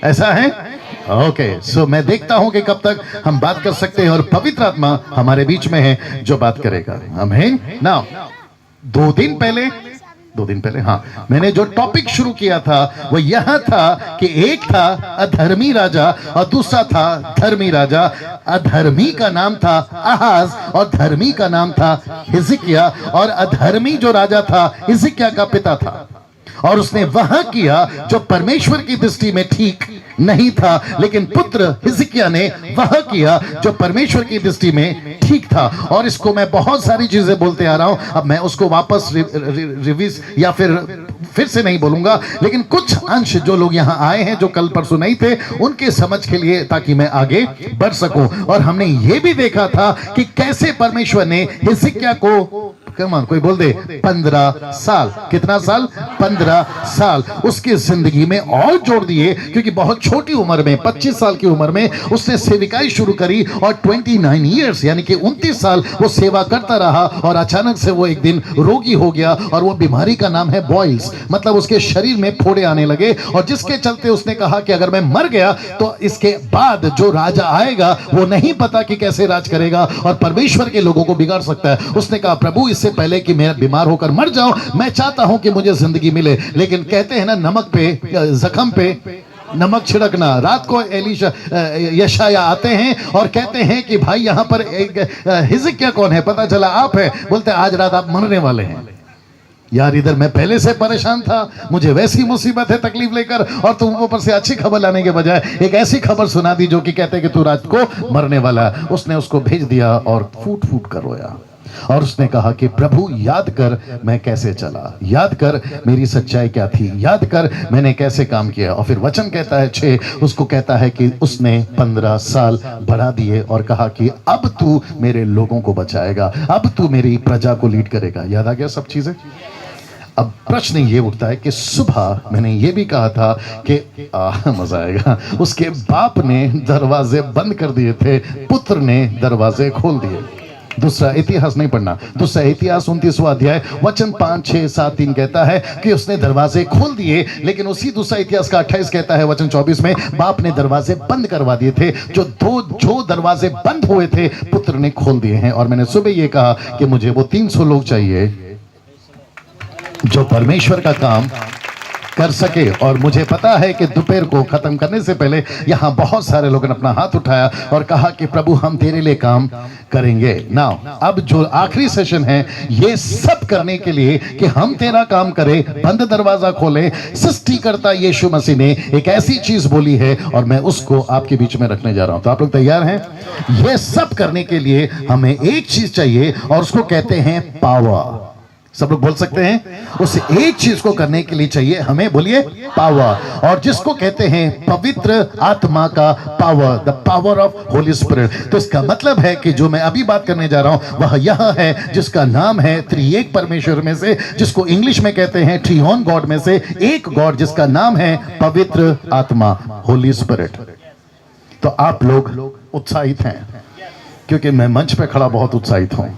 ऐसा है? ओके, सो मैं देखता हूं कि कब तक हम बात कर सकते हैं और पवित्र आत्मा हमारे बीच में है जो बात करेगा। आमीन। नाउ दो दिन पहले हाँ, मैंने जो टॉपिक शुरू किया था वो यह था कि एक था अधर्मी राजा और दूसरा था धर्मी राजा। अधर्मी का नाम था आहाज और धर्मी का नाम था हिजकिय्याह, और अधर्मी जो राजा था हिजकिय्याह का पिता था, और उसने वह किया जो परमेश्वर की दृष्टि में ठीक नहीं था, लेकिन पुत्र हिजकिय्याह ने वह किया जो परमेश्वर की दृष्टि में ठीक था। और इसको मैं बहुत सारी चीजें बोलते आ रहा हूं, अब मैं उसको वापस रिवीज या फिर से नहीं बोलूंगा, लेकिन कुछ अंश जो लोग यहाँ आए हैं जो कल परसों नहीं थे उनके समझ के लिए, ताकि मैं आगे बढ़ सकूं। और हमने ये भी देखा था कि कैसे परमेश्वर ने हिजकिय्याह को, कमान कोई बोल दे, 15 साल, कितना साल? 15 साल उसकी जिंदगी में और जोड़ दिए, क्योंकि बहुत छोटी उम्र में 25 साल की उम्र में उसने सेविकाई शुरू करी, और 29 इयर्स यानी कि 29 साल वो सेवा करता रहा। और अचानक से वो एक दिन रोगी हो गया, और वो बीमारी का नाम है बॉइल्स, मतलब उसके शरीर में फोड़े आने लगे, और जिसके चलते उसने कहा कि अगर मैं मर गया तो इसके बाद जो राजा आएगा वो नहीं पता कि कैसे राज करेगा और परमेश्वर के लोगों को बिगाड़ सकता है। उसने कहा प्रभु इससे पहले कि मैं बीमार होकर मर जाऊं, मैं चाहता हूं कि मुझे जिंदगी मिले। लेकिन कहते हैं ना, नमक पे, जख्म पे नमक छिड़कना। रात को एलीशा यशाया आते हैं और कहते हैं कि भाई यहाँ पर एक हिजकिय्याह कौन है? पता चला आप है। बोलते आज रात आप मरने वाले हैं। यार इधर मैं पहले से परेशान था, मुझे वैसी मुसीबत है तकलीफ लेकर, और तुम ऊपर से अच्छी खबर लाने के बजाय एक ऐसी खबर सुना दी जो कि कहते हैं कि तू रात को मरने वाला है। उसने उसको भेज दिया और फूट फूट कर रोया, और उसने कहा कि प्रभु याद कर मैं कैसे चला, याद कर मेरी सच्चाई क्या थी, याद कर मैंने कैसे काम किया। और फिर वचन कहता है 6, उसको कहता है कि उसने 15 साल बढ़ा दिए और कहा कि अब तू मेरे लोगों को बचाएगा, अब तू मेरी प्रजा को लीड करेगा। याद आ गया सब चीजें? अब प्रश्न ये उठता है कि सुबह मैंने ये भी कहा था कि मजा आएगा, उसके बाप ने दरवाजे बंद कर दिए थे, पुत्र ने दरवाजे खोल दिए। दूसरा इतिहास नहीं पढ़ना, दूसरा इतिहास 29वां अध्याय वचन 5, 6, 7, 3 कहता है कि उसने दरवाजे खोल दिए। लेकिन उसी दूसरा इतिहास का 28 कहता है वचन 24 में, बाप ने दरवाजे बंद करवा दिए थे। जो दरवाजे बंद हुए थे पुत्र ने खोल दिए हैं। और मैंने सुबह ये कहा कि मुझे वो 300 लोग चाहिए जो परमेश्वर का काम कर सके। और मुझे पता है कि दोपहर को खत्म करने से पहले यहाँ बहुत सारे लोगों ने अपना हाथ उठाया और कहा कि प्रभु हम तेरे लिए काम करेंगे। नाउ अब जो आखिरी सेशन है ये सब करने के लिए कि हम तेरा काम करें, बंद दरवाजा खोले। सृष्टिकर्ता यीशु मसीह ने एक ऐसी चीज बोली है और मैं उसको आपके बीच में रखने जा रहा हूं। तो आप लोग तैयार हैं? ये सब करने के लिए हमें एक चीज चाहिए और उसको कहते हैं पावर। सब लोग बोल सकते हैं? उस एक चीज को करने के लिए चाहिए हमें, बोलिए, पावर। और जिसको कहते हैं पवित्र आत्मा का power, the power of Holi spirit. तो इसका मतलब है कि जो मैं अभी बात करने जा रहा हूं वह यह है जिसका नाम है त्रिएक परमेश्वर में से, जिसको इंग्लिश में कहते हैं ट्रियोन गॉड में से एक गॉड, जिसका नाम है पवित्र आत्मा, होली स्पिरिट। तो आप लोग उत्साहित हैं? क्योंकि मैं मंच पे खड़ा बहुत उत्साहित हूं।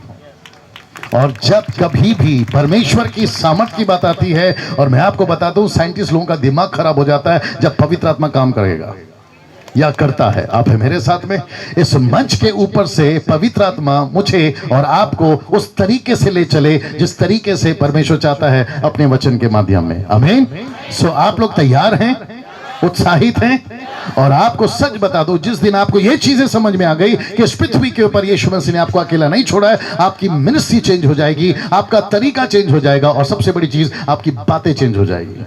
और जब कभी भी परमेश्वर की सामर्थ की बात आती है, और मैं आपको बता दूं साइंटिस्ट लोगों का दिमाग खराब हो जाता है जब पवित्र आत्मा काम करेगा या करता है। आप है मेरे साथ में? इस मंच के ऊपर से पवित्र आत्मा मुझे और आपको उस तरीके से ले चले जिस तरीके से परमेश्वर चाहता है अपने वचन के माध्यम में। आमीन। सो आप लोग तैयार हैं? उत्साहित हैं? और आपको सच बता दो, जिस दिन आपको ये चीजें समझ में आ गई कि इस पृथ्वी के ऊपर यीशु मसीह ने आपको अकेला नहीं छोड़ा है, आपकी मिनिस्ट्री चेंज हो जाएगी, आपका तरीका चेंज हो जाएगा, और सबसे बड़ी चीज आपकी बातें चेंज हो जाएगी,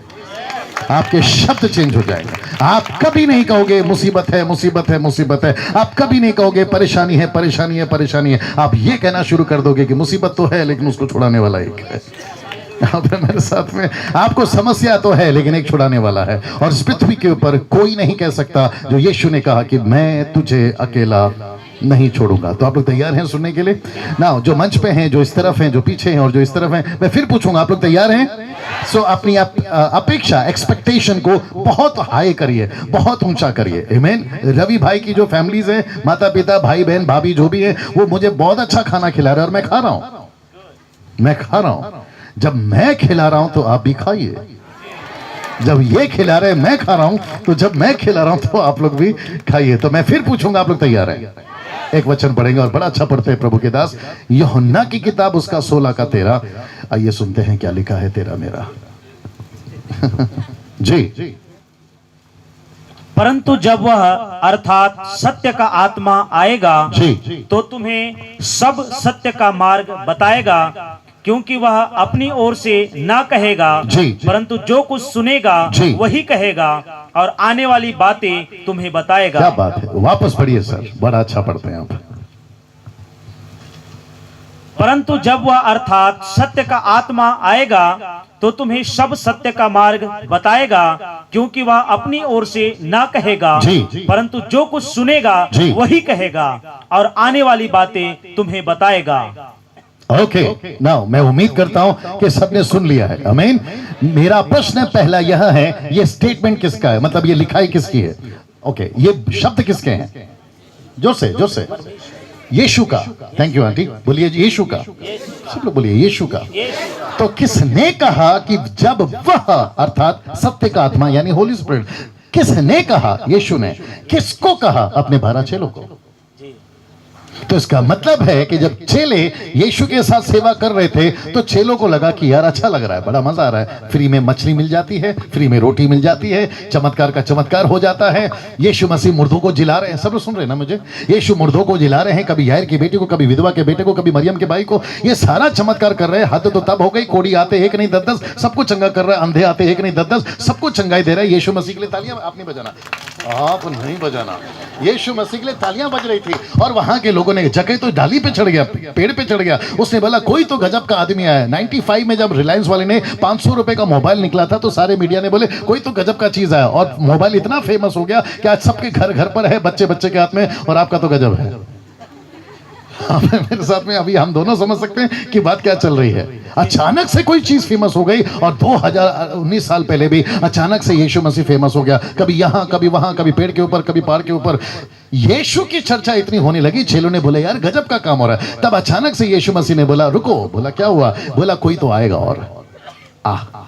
आपके शब्द चेंज हो जाएंगे। आप कभी नहीं कहोगे मुसीबत है, मुसीबत है, मुसीबत है। आप कभी नहीं कहोगे परेशानी है, परेशानी है, परेशानी है। आप ये कहना शुरू कर दोगे कि मुसीबत तो है लेकिन उसको छुड़ाने वाला एक है। मेरे साथ में, आपको समस्या तो है लेकिन एक छुड़ाने वाला है। और इस पृथ्वी के ऊपर कोई नहीं कह सकता जो यीशु ने कहा कि मैं तुझे अकेला नहीं छोड़ूंगा। तो आप लोग तैयार हैं सुनने के लिए? ना जो मंच पे हैं, जो इस तरफ हैं, जो पीछे हैं और जो इस तरफ हैं, मैं फिर पूछूंगा, आप लोग तैयार हैं? सो अपनी अपेक्षा, एक्सपेक्टेशन को बहुत हाई करिए, बहुत ऊंचा करिए। आमीन। रवि भाई की जो फैमिलीज है, माता पिता, भाई बहन, भाभी जो भी है, वो मुझे बहुत अच्छा खाना खिला रहे हैं और मैं खा रहा हूं। मैं खा रहा हूं। जब मैं खिला रहा हूं तो आप भी खाइए। जब ये खिला रहे मैं खा रहा हूं, तो जब मैं खिला रहा हूं तो आप लोग भी खाइए। तो मैं फिर पूछूंगा, आप लोग तैयार हैं? एक वचन पढ़ेंगे और बड़ा अच्छा पढ़ते हैं प्रभु के दास, यूहन्ना की किताब उसका 16 का 13। आइए सुनते हैं क्या लिखा है तेरा मेरा। जी। परंतु जब वह अर्थात सत्य का आत्मा आएगा जी। तो तुम्हें सब सत्य का मार्ग बताएगा, क्योंकि वह अपनी ओर से ना कहेगा जी। परंतु जो कुछ सुनेगा जी। वही कहेगा और आने वाली बातें तुम्हें बताएगा। क्या बात है, वापस पढ़िए सर, बड़ा अच्छा पढ़ते हैं आप। परंतु जब वह अर्थात सत्य का आत्मा आएगा तो तुम्हें सब सत्य का मार्ग बताएगा, क्योंकि वह अपनी ओर से ना कहेगा जी। परंतु जो कुछ सुनेगा जी। वही कहेगा और आने वाली बातें तुम्हें बताएगा। ओके, नाउ मैं उम्मीद करता हूं कि सबने सुन लिया है। आमीन। मेरा प्रश्न पहला यह है, ये स्टेटमेंट किसका है, मतलब ये लिखाई किसकी है? ओके, ये शब्द किसके हैं? जोर से यीशु का। थैंक यू आंटी, बोलिए यीशु का, सब लोग बोलिए यीशु का। तो किसने कहा कि जब वह अर्थात सत्य का आत्मा यानी होली स्पिरिट, किसने कहा? यीशु ने। किसको कहा? अपने 12 चेलों को। तो इसका मतलब है कि जब चेले यीशु के साथ सेवा कर रहे थे तो चेलों को लगा कि यार अच्छा लग रहा है, बड़ा मजा आ रहा है, फ्री में मछली मिल जाती है, फ्री में रोटी मिल जाती है, चमत्कार का चमत्कार हो जाता है। यीशु मसीह मुर्दों को जिला रहे हैं, सब लोग सुन रहे हैं ना मुझे? यीशु मुर्दों को जिला रहे हैं, कभी यायर की बेटी को, कभी विधवा के बेटे को, कभी मरियम के भाई को, ये सारा चमत्कार कर रहे हैं। हद तो तब हो गई, कोड़ी आते एक नहीं 10-10 सबको चंगा कर रहा है, अंधे आते एक नहीं 10-10 सबको चंगाई दे रहा है। यीशु मसीह के लिए तालियां आप नहीं बजाना, आप नहीं बजाना। यीशु मसीह के लिए तालियां बज रही थी और वहां के लोगों ने, जगह तो डाली पे चढ़ गया, पेड़ पे चढ़ गया, उसने बोला कोई तो गजब का आदमी आया। 95 में जब रिलायंस वाले ने 500 रुपए का मोबाइल निकला था तो सारे मीडिया ने बोले कोई तो गजब का चीज आया, और मोबाइल इतना फेमस हो गया कि आज सबके घर घर पर है, बच्चे बच्चे के हाथ में, और आपका तो गजब है। मेरे साथ में अभी हम दोनों समझ सकते हैं कि बात क्या चल रही है। अचानक से कोई चीज फेमस हो गई, और 2019 साल पहले भी अचानक से यीशु मसीह फेमस हो गया, कभी यहाँ कभी वहां, कभी पेड़ के ऊपर कभी पहाड़ के ऊपर। यीशु की चर्चा इतनी होने लगी, चेलों ने बोला यार गजब का काम हो रहा है। तब अचानक से यीशु मसीह ने बोला रुको, बोला क्या हुआ? बोला कोई तो आएगा और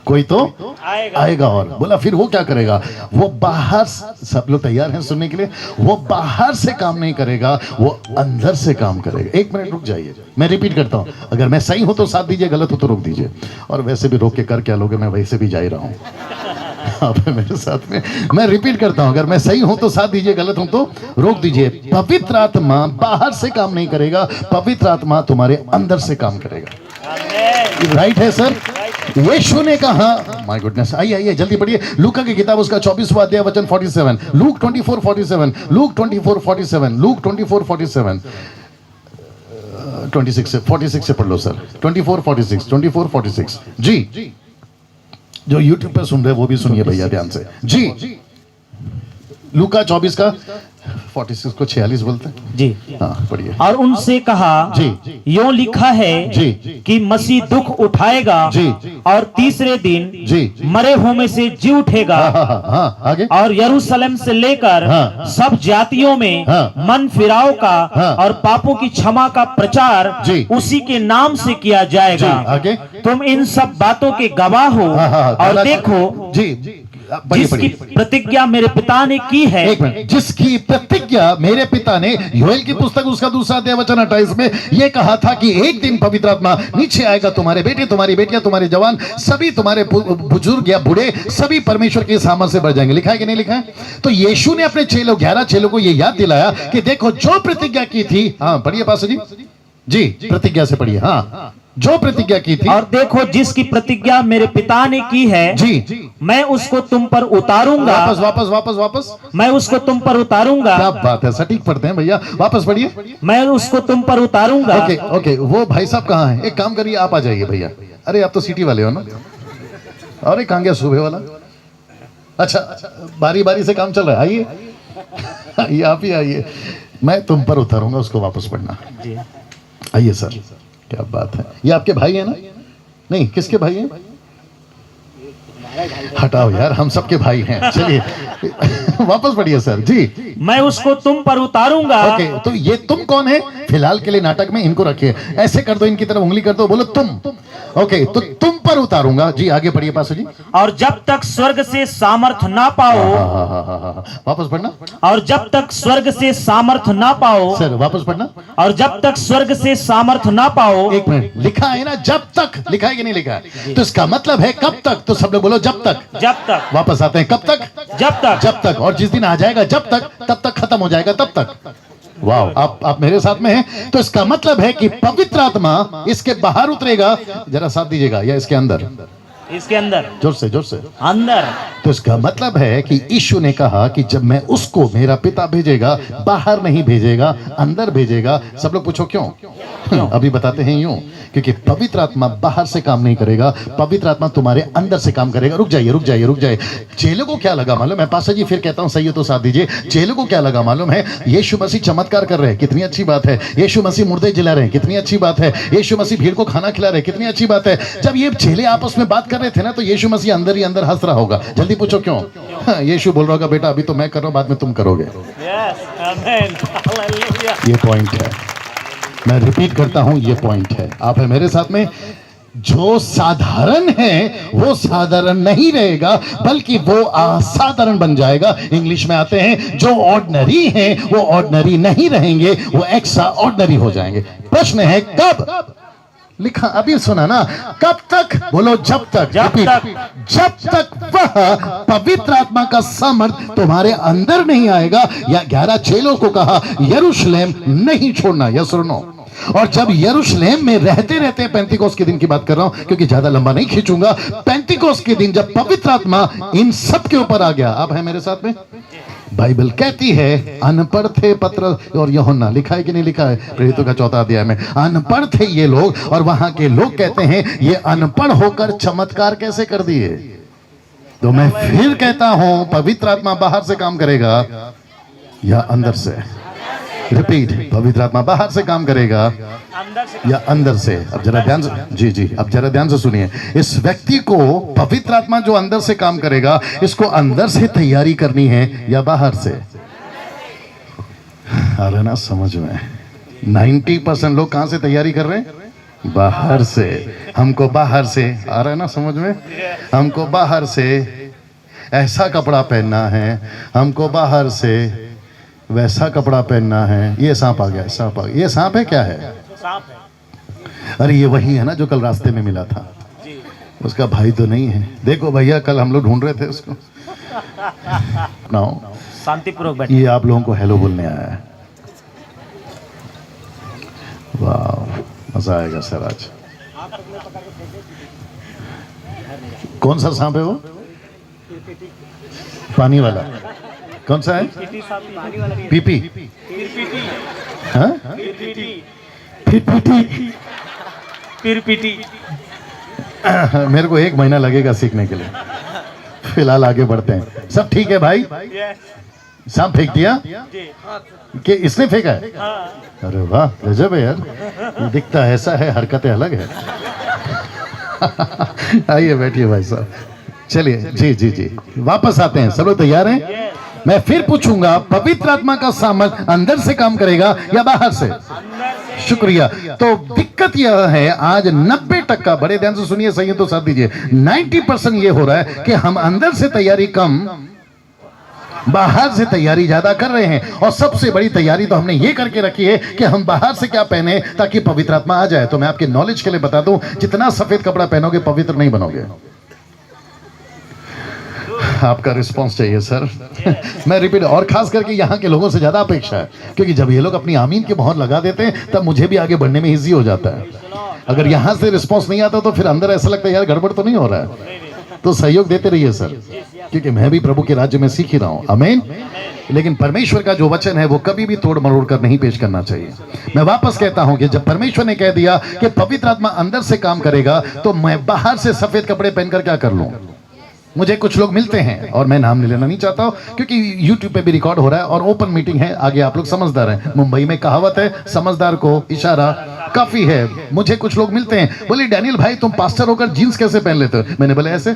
कोई तो आएगा और बोला फिर वो क्या करेगा? वो बाहर, सब लोग तैयार हैं सुनने के लिए? वो बाहर से काम नहीं करेगा, वो अंदर से काम करेगा। एक मिनट रुक जाइए, मैं रिपीट करता हूं, अगर मैं सही हूं तो साथ दीजिए, गलत हो तो रोक दीजिए, और वैसे भी रोक के कर क्या लोगे, मैं वैसे भी जा ही रहा हूं। आप मेरे साथ में, मैं रिपीट करता हूं, अगर मैं सही हूं तो साथ दीजिए, गलत हूं तो रोक दीजिए। पवित्र आत्मा बाहर से काम नहीं करेगा, पवित्र आत्मा तुम्हारे अंदर से काम करेगा। राइट है सर? यीशु ने कहा, माय गुडनेस, आइए जल्दी पढ़िए लूका की किताब, उसका 24वां अध्याय वचन 47, लूक 24:47, लूक 24:47, लूक 24:47, 46 से पढ़ लो सर, 24:46 जी। जो यूट्यूब पे सुन रहे वो भी सुनिए भैया ध्यान से जी। लूका 24 का 46 को 46 बोलते हैं जी। हाँ पढ़िए। और उनसे कहा जी। यों लिखा है जी कि मसीह दुख उठाएगा जी और तीसरे दिन जी मरे हुए में से जी उठेगा, हाँ आगे, और यरूशलेम से लेकर हाँ। सब जातियों में हाँ। मन फिराव का हाँ। और पापों की क्षमा का प्रचार जी। उसी के नाम से किया जाएगा। जी, आगे। तुम इन सब बातों के गवाह हो। और देखो जी जिसकी प्रतिज्ञा मेरे पिता ने की है, एक मिनट, जिसकी प्रतिज्ञा मेरे पिता ने, योएल की पुस्तक उसका 2 अध्याय वचन 28 में यह कहा था कि एक दिन पवित्र आत्मा नीचे आएगा, तुम्हारे बेटे, तुम्हारी बेटियां, तुम्हारे जवान, सभी तुम्हारे बुजुर्ग या बूढ़े सभी परमेश्वर के सामर्थ्य से बढ़ जाएंगे। लिखा है कि नहीं लिखा है? तो यीशु ने अपने 11 चेलों को यह याद दिलाया कि देखो जो प्रतिज्ञा की थी, हाँ पढ़िए पास्टर जी, प्रतिज्ञा से पढ़िए, हाँ जो प्रतिज्ञा की थी, और देखो जिसकी प्रतिज्ञा मेरे पिता ने की है जी, मैं उसको तुम पर उतारूंगा। वापस मैं उसको तुम पर उतारूंगा। क्या बात है, सटीक पढ़ते हैं भैया, वापस पढ़िए। मैं उसको तुम पर उतारूंगा। ओके, वो भाई साहब कहाँ हैं? एक काम करिए, आप आ जाइए भैया। अरे आप तो सिटी वाले हो ना? अरे कहाँ गया सुबह वाला? अच्छा, बारी बारी से काम चल रहा है, आइए आप ही आइए, मैं तुम पर उतारूंगा, उसको वापस पढ़ना। आइए सर, क्या बात है। ये आपके भाई है ना? नहीं, किसके भाई हैं? हटाओ यार, हम सबके भाई हैं। चलिए वापस पढ़िए सर जी। मैं उसको तुम पर उतारूंगा। ओके, तो ये तुम कौन है? फिलहाल के लिए नाटक में इनको रखिए, ऐसे कर दो, इनकी तरफ उंगली कर दो, बोलो तुम। ओके, तो तुम पर उतारूंगा। जी आगे पढ़िए पासो जी। और जब तक स्वर्ग से सामर्थ्य ना पाओ, वापस पढ़ना और जब तक स्वर्ग से सामर्थ्य ना पाओ, सर, वापस पढ़ना। और जब तक स्वर्ग से सामर्थ्य ना पाओ। एक मिनट, लिखा है ना जब तक, लिखा है कि नहीं लिखा है? तो इसका मतलब है कब तक? तो सब लोग बोलो जब तक। जब तक। वापस आते हैं, कब तक? जब तक। जब तक। और जिस दिन आ जाएगा जब तक, तब तक खत्म हो जाएगा तब तक। वाह, आप मेरे साथ में हैं। तो इसका मतलब है कि पवित्र आत्मा इसके बाहर उतरेगा, जरा साथ दीजिएगा, या इसके अंदर? इसके अंदर। जोर से, जोर से। अंदर। तो इसका मतलब है कि यीशु ने कहा कि जब मैं उसको, मेरा पिता भेजेगा, बाहर नहीं भेजेगा, अंदर भेजेगा। सब लोग पूछो क्यों? अभी बताते हैं यूं, क्योंकि पवित्र आत्मा बाहर से काम नहीं करेगा, पवित्र आत्मा तुम्हारे अंदर से काम करेगा। रुक जाइए, रुक जाइए, रुक जाइए। चेलों को क्या लगा मालूम है? पास्टर जी फिर कहता हूं, सही हो तो साथ दीजिए। चेलों को क्या लगा मालूम है? यीशु मसीह चमत्कार कर रहे हैं, कितनी अच्छी बात है। यीशु मसीह मुर्दे जिला रहे हैं, कितनी अच्छी बात है। यीशु मसीह भीड़ को खाना खिला रहे हैं, कितनी अच्छी बात है। जब ये चेले आपस में बात कर रहे थे ना, तो यीशु मसीह अंदर ही अंदर हंस रहा होगा। जल्दी पूछो क्यों? हाँ, यीशु बोल रहा होगा, बेटा अभी तो मैं कर रहा हूं, बाद में तुम करोगे। ये पॉइंट है, मैं रिपीट करता हूं, ये पॉइंट है। आप है मेरे साथ में? जो साधारण है वो साधारण नहीं रहेगा, बल्कि वो असाधारण बन जाएगा। इंग्लिश में आते हैं, जो ऑर्डिनरी है वो ऑर्डिनरी नहीं रहेंगे, वो एक्स्ट्रा ऑर्डिनरी हो जाएंगे। प्रश्न है कब? लिखा अभी सुना ना, कब तक? बोलो जब तक। जब तक। जब तक वह पवित्र आत्मा का सामर्थ तुम्हारे अंदर नहीं आएगा। या 11 चेलों को कहा यरूशलेम नहीं छोड़ना, यस और नो। और जब यरूशलेम में रहते रहते, पेंतिकोस्त के दिन की बात कर रहा हूं, क्योंकि ज्यादा लंबा नहीं खींचूंगा। पेंतिकोस्त के दिन जब पवित्र आत्मा इन सब के ऊपर आ गया, आप है मेरे साथ में? बाइबल कहती है अनपढ़ थे पतरस और यूहन्ना, लिखा है कि नहीं लिखा है? प्रेरितों का 4वां अध्याय में अनपढ़ थे ये लोग, और वहां के लोग कहते हैं ये अनपढ़ होकर चमत्कार कैसे कर दिए। तो मैं फिर कहता हूं, पवित्र आत्मा बाहर से काम करेगा या अंदर से? रिपीट, पवित्र आत्मा बाहर से काम करेगा या अंदर से? अब जरा ध्यान से, जी जी, अब जरा ध्यान से सुनिए। इस व्यक्ति को पवित्र आत्मा जो अंदर से काम करेगा, इसको अंदर से तैयारी करनी है या बाहर से? आ रहा ना समझ में? 90% लोग कहां से तैयारी कर रहे हैं? बाहर से। हमको बाहर से, आ रहा है ना समझ में? हमको बाहर से ऐसा कपड़ा पहनना है, हमको बाहर से वैसा कपड़ा पहनना है। ये सांप आ गया, सांप आ गया। ये सांप है, क्या है? सांप है। अरे ये वही है ना जो कल रास्ते में मिला था। उसका भाई तो नहीं है। देखो भैया, कल हम लोग ढूंढ रहे थे उसको। नाउ शांतिपूर्वक बैठे। ये आप लोगों को हेलो बोलने आया है। वाह, मजा आएगा सर आज। कौन सा सांप है वो? पानी वाला? कौन सा है? पीपी। हाँ? पिरपिटी। मेरे को 1 महीना लगेगा सीखने के लिए। फिलहाल आगे बढ़ते हैं। सब ठीक है भाई? सांप फेंक दिया कि इसने फेंका है? अरे वाह, गजब है यार। दिखता ऐसा है, हरकतें अलग है। आइए बैठिए भाई साहब। चलिए, जी जी जी, वापस आते हैं। सब लोग तैयार हैं? मैं फिर पूछूंगा, पवित्र आत्मा का सामर्थ अंदर से काम करेगा या बाहर से? शुक्रिया। तो दिक्कत यह है, आज 90%, बड़े ध्यान से सुनिए, सही है तो साथ दीजिए, 90% ये हो रहा है कि हम अंदर से तैयारी कम, बाहर से तैयारी ज्यादा कर रहे हैं। और सबसे बड़ी तैयारी तो हमने ये करके रखी है कि हम बाहर से क्या पहने ताकि पवित्र आत्मा आ जाए। तो मैं आपके नॉलेज के लिए बता दूं, जितना सफेद कपड़ा पहनोगे पवित्र नहीं बनोगे। आपका रिस्पांस चाहिए सर। मैं रिपीट, और खास करके यहाँ के लोगों से ज्यादा अपेक्षा है, क्योंकि जब ये लोग अपनी आमीन की मोहर लगा देते हैं तब मुझे भी आगे बढ़ने में इजी हो जाता है। अगर यहाँ से रिस्पांस नहीं आता तो फिर अंदर ऐसा लगता है यार गड़बड़ तो नहीं हो रहा है। तो सहयोग देते रहिए सर, क्योंकि मैं भी प्रभु के राज्य में सीख ही रहा हूँ। आमीन। लेकिन परमेश्वर का जो वचन है वो कभी भी तोड़ मरोड़ कर नहीं पेश करना चाहिए। मैं वापस कहता हूं कि जब परमेश्वर ने कह दिया कि पवित्र आत्मा अंदर से काम करेगा, तो मैं बाहर से सफेद कपड़े पहनकर क्या कर लूं? मुझे कुछ लोग मिलते हैं, और मैं नाम लेना नहीं चाहता हूं क्योंकि YouTube पे भी रिकॉर्ड हो रहा है और ओपन मीटिंग है, आगे आप लोग समझदार हैं। मुंबई में कहावत है, समझदार को इशारा काफी है। मुझे कुछ लोग मिलते हैं, बोले डैनियल भाई तुम पास्टर होकर जीन्स कैसे पहन लेते हो? मैंने बोला ऐसे।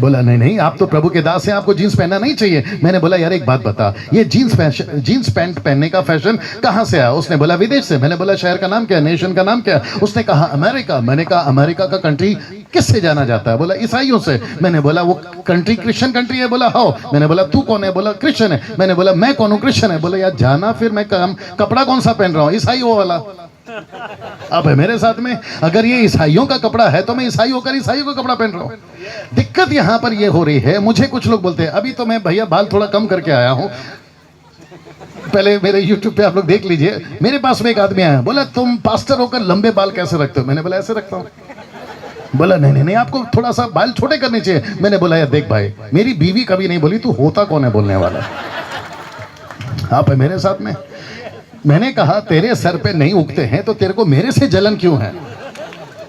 बोला नहीं नहीं, आप तो प्रभु के दास हैं, आपको जीन्स पहनना नहीं चाहिए। मैंने बोला यार एक बात बता, ये जीन्स पैंट पहनने का फैशन कहाँ से आया? उसने बोला विदेश से। मैंने बोला शहर का नाम क्या है, नेशन का नाम क्या है? उसने कहा अमेरिका। मैंने कहा अमेरिका का कंट्री किससे जाना जाता है? बोला ईसाइयों से। मैंने बोला वो कंट्री क्रिश्चियन कंट्री है? बोला हाँ। मैंने बोला तू कौन है? बोला क्रिश्चियन है। मैंने बोला मैं कौन हूँ? क्रिश्चियन है। बोला यार जाना, फिर मैं कपड़ा कौन सा पहन रहा हूँ? ईसाई वो वाला। अब है मेरे साथ में, अगर ये ईसाइयों का कपड़ा है तो मैं ईसाई होकर ईसाइयों का कपड़ा पहन रहा हूँ। दिक्कत यहां पर ये हो रही है, मुझे कुछ लोग बोलते हैं, अभी तो मैं भैया बाल थोड़ा कम करके आया हूं, पहले मेरे YouTube पे आप लोग देख लीजिए। मेरे पास में एक आदमी आया, बोला तुम पास्टर होकर लंबे बाल कैसे रखते हो? मैंने बोला ऐसे रखता हूँ। बोला नहीं नहीं नहीं, आपको थोड़ा सा बाल छोटे करने चाहिए। मैंने बोला यार देख भाई, मेरी बीवी कभी नहीं बोली तू होता कौन है बोलने वाला। आप है मेरे साथ में। मैंने कहा तेरे सर पे नहीं उगते हैं तो तेरे को मेरे से जलन क्यों है?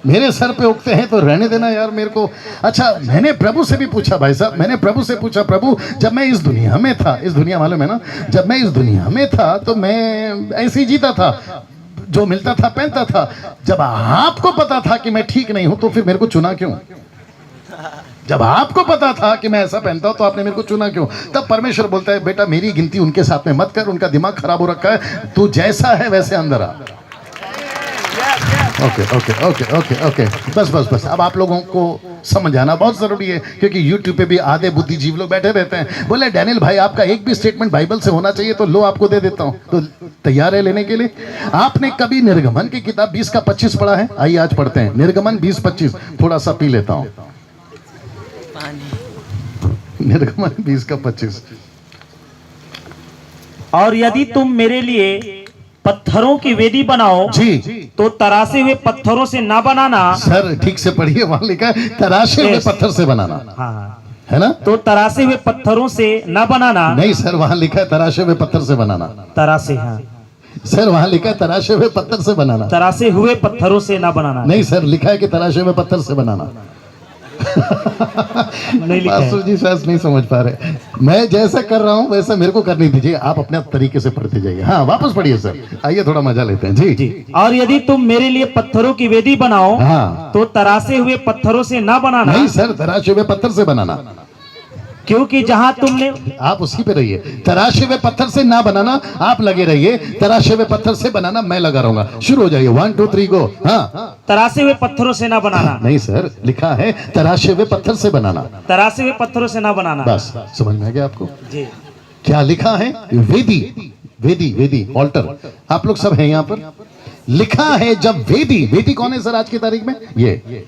मेरे सर पे उगते हैं तो रहने देना यार मेरे को। अच्छा, मैंने प्रभु से भी पूछा भाई साहब, मैंने प्रभु से पूछा, प्रभु जब मैं इस दुनिया में था, इस दुनिया मालूम है ना, जब मैं इस दुनिया में था तो मैं ऐसे ही जीता था, जो मिलता था पहनता था। जब आपको पता था कि मैं ठीक नहीं हूं तो फिर मेरे को चुना क्यों? जब आपको पता था कि मैं ऐसा पहनता हूं तो आपने मेरे को चुना क्यों? तब परमेश्वर बोलता है बेटा मेरी गिनती उनके साथ में मत कर, उनका दिमाग खराब हो रखा है, तू जैसा है वैसे अंदर आ। Okay okay okay okay okay, बस बस बस, अब आप लोगों को समझ आना बहुत जरूरी है, क्योंकि YouTube पे भी आधे बुद्धिजीवी लोग बैठे रहते हैं। बोले डैनियल भाई आपका एक भी स्टेटमेंट बाइबल से होना चाहिए, तो लो आपको दे देता हूँ। तो तैयार है लेने के लिए? आपने कभी निर्गमन की किताब 20 का 25 पढ़ा है? आइए आज पढ़ते हैं निर्गमन 20-25। थोड़ा सा पी लेता हूँ। निर्गमन 20 का 25। और यदि तुम मेरे लिए पत्थरों की वेदी बनाओ जी, तो तरासे हुए पत्थरों से ना बनाना। सर ठीक से पढ़िए, वहां लिखा है तराशे हुए पत्थर से बनाना, हाँ, है ना? तो तरासे हुए पत्थरों से ना बनाना। नहीं सर, वहां लिखा है तराशे हुए पत्थर से बनाना। तरासे, हाँ सर वहां लिखा है तराशे हुए पत्थर से बनाना। तरासे हुए पत्थरों से ना बनाना। नहीं सर, लिखा है कि तराशे हुए पत्थर से बनाना। नहीं लिखा है। मास्टर जी शायद नहीं समझ पा रहे। मैं जैसा कर रहा हूं वैसा मेरे को करनी दीजिए, आप अपने तरीके से पढ़ते जाइए। हाँ वापस पढ़िए सर, आइए थोड़ा मजा लेते हैं। जी जी। और यदि तुम मेरे लिए पत्थरों की वेदी बनाओ हाँ, तो तरासे हुए पत्थरों से ना बनाना। नहीं सर, तराशे हुए पत्थर से बनाना, क्योंकि जहां तुमने, आप उसी पे रहिए। तराशे हुए पत्थर से ना बनाना, आप लगे रहिए। तराशे हुए पत्थर से बनाना, मैं लगा रहूंगा। शुरू हो जाइए, 1 2 3 गो। हाँ, तरासे हुए पत्थरों से ना बनाना। नहीं सर, लिखा है तराशे हुए पत्थर से बनाना। तरासे हुए पत्थरों से ना बनाना। बस समझ में आ गया आपको? जी। क्या लिखा है? वेदी, वेदी, वेदी, ऑल्टर। आप लोग सब हैं यहाँ पर? लिखा है जब वेदी, वेदी कौन है सर आज की तारीख में? ये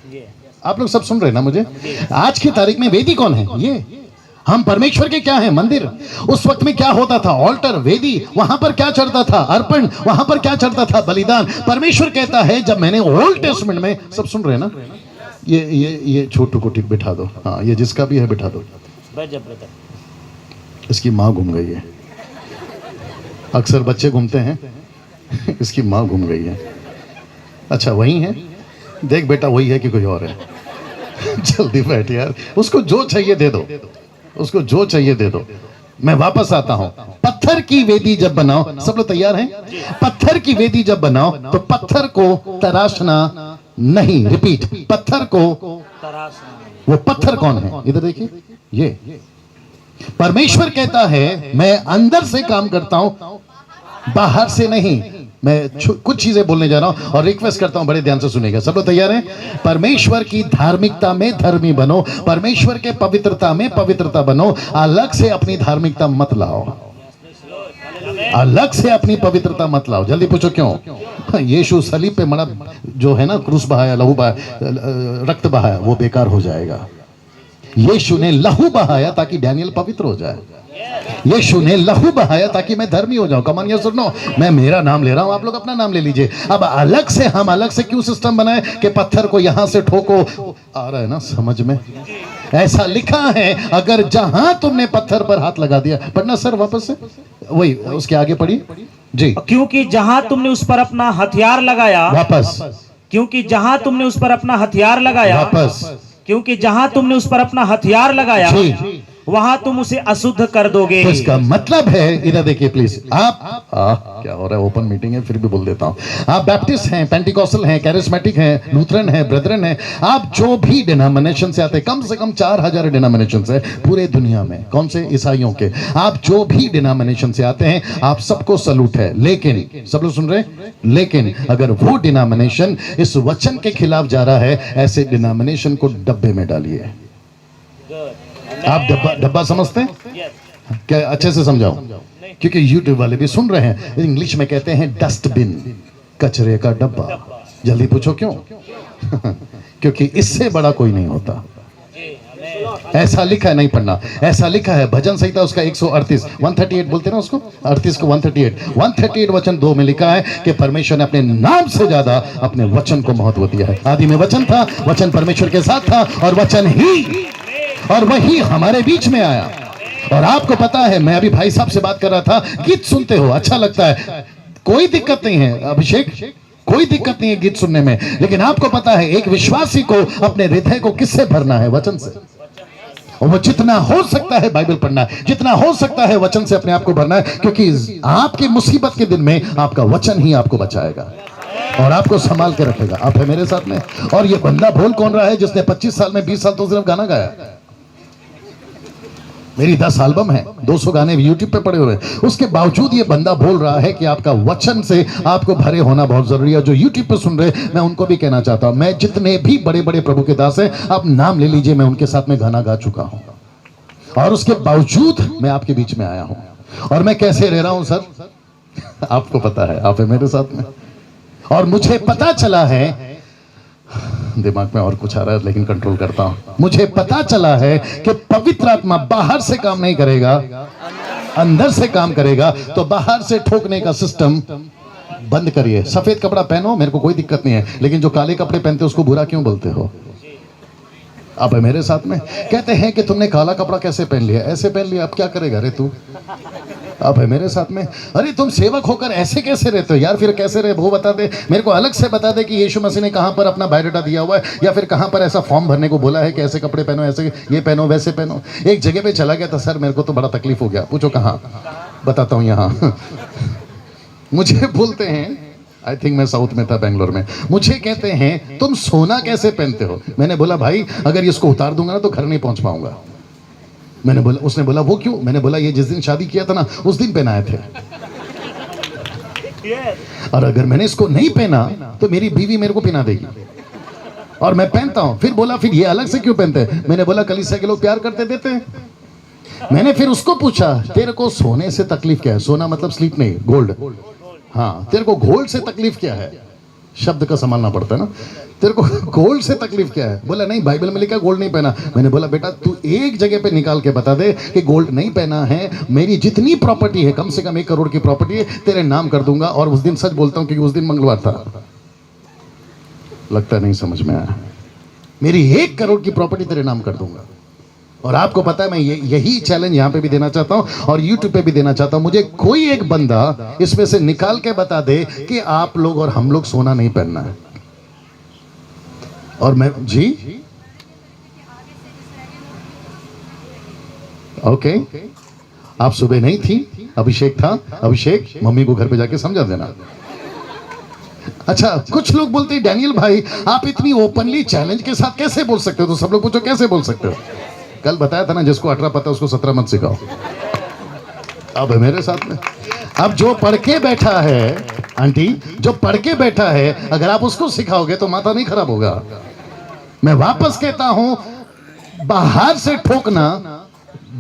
आप लोग सब सुन रहे हैं ना मुझे? आज की तारीख में वेदी कौन है? ये हम परमेश्वर के क्या है? मंदिर। उस वक्त में क्या होता था? ऑल्टर, वेदी। वहां पर क्या चढ़ता था? अर्पण। वहां पर क्या चढ़ता था? बलिदान। परमेश्वर कहता है जब मैंने ओल्ड टेस्टमेंट में, सब सुन रहे हैं ना? ये छोटू को ठीक बिठा दो। हाँ, ये जिसका भी है बिठा दो। इसकी माँ घूम गई है। अक्सर बच्चे घूमते हैं, इसकी माँ घूम गई है। अच्छा वही है? देख बेटा वही है कि कोई और है? जल्दी बैठ यार, उसको जो चाहिए दे दो, उसको जो चाहिए दे दो। मैं वापस आता हूं। पत्थर की वेदी जब बनाओ, सब लोग तैयार हैं? पत्थर की वेदी जब बनाओ तो पत्थर को तराशना नहीं। रिपीट, पत्थर को तराशना। वो पत्थर कौन है? इधर देखिए, ये परमेश्वर कहता है मैं अंदर से काम करता हूं, बाहर से नहीं। मैं कुछ चीजें बोलने जा रहा हूं और रिक्वेस्ट करता हूं बड़े ध्यान से सुनेगा। सब लोग तैयार हैं? परमेश्वर की धार्मिकता में धर्मी बनो, परमेश्वर के पवित्रता में पवित्रता बनो। अलग से अपनी धार्मिकता मत लाओ, अलग से अपनी पवित्रता मत लाओ। जल्दी पूछो क्यों? यीशु सलीब पे मरा, जो है ना, क्रूस बहाया, लहू बहाया, रक्त बहाया, वो बेकार हो जाएगा। यीशु ने लहू बहाया ताकि डैनियल पवित्र हो जाए। यीशु ने लहू बहाया ताकि मैं धर्मी हो जाऊं। कमान ये सुनो, मैं मेरा नाम ले रहा हूं, आप लोग अपना नाम ले लीजिए। अब अलग से, हम अलग से क्यों सिस्टम बनाए कि पत्थर को यहां से ठोको? आ रहा है ना समझ में? ऐसा लिखा है अगर जहां तुमने पत्थर पर हाथ लगा दिया। पढ़ना सर वापस से, वही उसके आगे पढ़िए जी। क्योंकि जहां तुमने उस पर अपना हथियार लगाया, वापस। क्योंकि जहां तुमने उस पर अपना हथियार लगाया, वापस। क्योंकि जहां तुमने उस पर अपना हथियार लगाया, वहां तुम उसे अशुद्ध कर दोगे। तो इसका मतलब है, इधर देखिए प्लीज, आप क्या हो रहा है, ओपन मीटिंग है फिर भी बोल देता हूं। आप बैप्टिस्ट हैं, पेंटिकॉस्टल हैं, कैरिस्मेटिक हैं, लूथरन हैं, ब्रदरन हैं, आप जो भी डिनोमिनेशन से आते हैं, कम से कम 4000 डिनोमिनेशन है पूरे दुनिया में। कौन से? ईसाइयों के। आप जो भी डिनोमिनेशन से आते हैं, आप सबको सलूट है। लेकिन सब लोग सुन रहे हैं, लेकिन अगर वो डिनोमिनेशन इस वचन के खिलाफ जा रहा है, ऐसे डिनोमिनेशन को डब्बे में डालिए। आप डब्बा समझते हैं क्या? अच्छे से समझाओ, क्योंकि यूट्यूब वाले भी सुन रहे हैं। इंग्लिश में कहते हैं डस्टबिन, कचरे का डब्बा। जल्दी पूछो क्यों? क्योंकि इससे बड़ा कोई नहीं होता। ऐसा लिखा है, नहीं पढ़ना, ऐसा लिखा है भजन संहिता उसका 138 बोलते ना उसको, 38 को 138 वचन 2 में लिखा है कि परमेश्वर ने अपने नाम से ज्यादा अपने वचन को महत्व दिया है। आदि में वचन था, वचन परमेश्वर के साथ था, और वचन ही, और वही हमारे बीच में आया। और आपको पता है, मैं अभी भाई साहब से बात कर रहा था, गीत सुनते हो, अच्छा लगता है, कोई दिक्कत नहीं है अभिषेक, कोई दिक्कत नहीं है गीत सुनने में। लेकिन आपको पता है, एक विश्वासी को अपने हृदय को किससे भरना है? वचन से। और वो जितना हो सकता है बाइबल पढ़ना है, जितना हो सकता है वचन से अपने आप को भरना है, क्योंकि आपकी मुसीबत के दिन में आपका वचन ही आपको बचाएगा और आपको संभाल के रखेगा। आप है मेरे साथ में? और ये बंदा बोल कौन रहा है जिसने 25 साल में 20 साल तो सिर्फ गाना गाया? मेरी 10 एल्बम है, 200 गाने यूट्यूब पे पड़े हुए हैं, उसके बावजूद ये बंदा बोल रहा है कि आपका वचन से आपको भरे होना बहुत जरूरी है। जो यूट्यूब पे सुन रहे, मैं उनको भी कहना चाहता हूं, मैं जितने भी बड़े बड़े प्रभु के दास हैं, आप नाम ले लीजिए, मैं उनके साथ में गाना गा चुका हूं, और उसके बावजूद मैं आपके बीच में आया हूं। और मैं कैसे रह रहा हूं सर, आपको पता है, आप है मेरे साथ में। और मुझे पता चला है, दिमाग में और कुछ आ रहा है लेकिन कंट्रोल करता हूं, मुझे पता चला है कि पवित्र आत्मा बाहर से काम नहीं करेगा, अंदर से काम करेगा। तो बाहर से ठोकने का सिस्टम बंद करिए। सफेद कपड़ा पहनो, मेरे को कोई दिक्कत नहीं है, लेकिन जो काले कपड़े पहनते हो उसको बुरा क्यों बोलते हो? आप है मेरे साथ में? कहते हैं कि तुमने काला कपड़ा कैसे पहन लिया? ऐसे पहन लिया, अब क्या करेगा रे तू? आप है मेरे साथ में? अरे तुम सेवक होकर ऐसे कैसे रहते हो यार? फिर कैसे रहे वो बता दे, मेरे को अलग से बता दे कि यीशु मसीह ने कहां पर अपना बायोडाटा दिया हुआ है, या फिर कहां पर ऐसा फॉर्म भरने को बोला है कि ऐसे कपड़े पहनो, ऐसे ये पहनो, वैसे पहनो। एक जगह पे चला गया था सर, मेरे को तो बड़ा तकलीफ हो गया। पूछो कहाँ? बताता हूँ, यहाँ। मुझे बोलते हैं, आई थिंक मैं साउथ में था, बेंगलोर में, मुझे कहते हैं तुम सोना कैसे पहनते हो? मैंने बोला भाई अगर इसको उतार दूंगा ना तो घर नहीं पहुंच पाऊंगा। मैंने बोला, उसने बोला वो क्यों? मैंने बोला ये जिस दिन शादी किया था ना उस दिन पहनाए थे, और अगर मैंने इसको नहीं पहना तो मेरी बीवी मेरे को पहना देगी, और मैं पहनता हूं। फिर बोला फिर ये अलग से क्यों पहनते हैं? मैंने बोला कलीसिया के लोग प्यार करते देते हैं। मैंने फिर उसको पूछा तेरे को सोने से तकलीफ क्या है? सोना मतलब स्लीप नहीं, गोल्ड। हाँ, तेरे को गोल्ड से तकलीफ क्या है? शब्द का संभालना पड़ता है ना। तेरे को गोल्ड से तकलीफ क्या है? बोला नहीं बाइबल में लिखा गोल्ड नहीं पहना। मैंने बोला बेटा तू एक जगह पे निकाल के बता दे कि गोल्ड नहीं पहना है। मेरी जितनी प्रॉपर्टी है, कम से कम 1 करोड़ की प्रॉपर्टी है, तेरे नाम कर दूंगा। और उस दिन सच बोलता हूं क्योंकि उस दिन मंगलवार था। लगता नहीं समझ में आया। मेरी 1 करोड़ की प्रॉपर्टी तेरे नाम कर दूंगा। और आपको पता है मैं यही चैलेंज यहां पे भी देना चाहता हूं और यूट्यूब पे भी देना चाहता हूं। मुझे कोई एक बंदा इसमें से निकाल के बता दे कि आप लोग और हम लोग सोना नहीं पहनना है। और मैं जी ओके, आप सुबह नहीं थी, अभिषेक था। अभिषेक मम्मी को घर पे जाके समझा देना। अच्छा, कुछ लोग बोलते हैं डैनियल भाई आप इतनी ओपनली चैलेंज के साथ कैसे बोल सकते हो? तो सब लोग पूछो कैसे बोल सकते हो? कल बताया था ना, जिसको 18 पता है उसको 17 मत सिखाओ। अब है मेरे साथ में। अब जो पढ़ के बैठा है, आंटी जो पढ़ के बैठा है, अगर आप उसको सिखाओगे तो माथा नहीं खराब होगा। मैं वापस कहता हूं, बाहर से ठोकना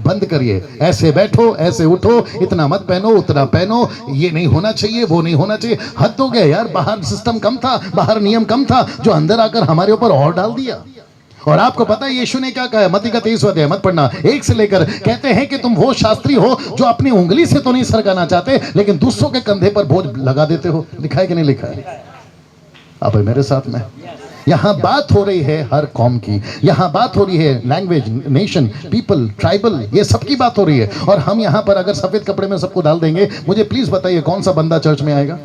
बंद करिए। ऐसे बैठो, ऐसे उठो, इतना मत पहनो, उतना पहनो, ये नहीं होना चाहिए, वो नहीं होना चाहिए। हद हो गया यार। बाहर सिस्टम कम था, बाहर नियम कम था, जो अंदर आकर हमारे ऊपर और डाल दिया। और आपको पता है यीशु ने क्या कहा है? मत्ती का 23वां अध्याय, मत पढ़ना, 1 से लेकर। कहते हैं कि तुम वो शास्त्री हो जो अपनी उंगली से तो नहीं सरकाना चाहते, लेकिन दूसरों के कंधे पर बोझ लगा देते हो। लिखा है कि नहीं लिखा है? आप मेरे साथ में। यहां बात हो रही है हर कौम की, यहां बात हो रही है लैंग्वेज, नेशन, पीपल, ट्राइबल, ये सबकी बात हो रही है। और हम यहां पर अगर सफेद कपड़े में सबको डाल देंगे, मुझे प्लीज बताइए कौन सा बंदा चर्च में आएगा?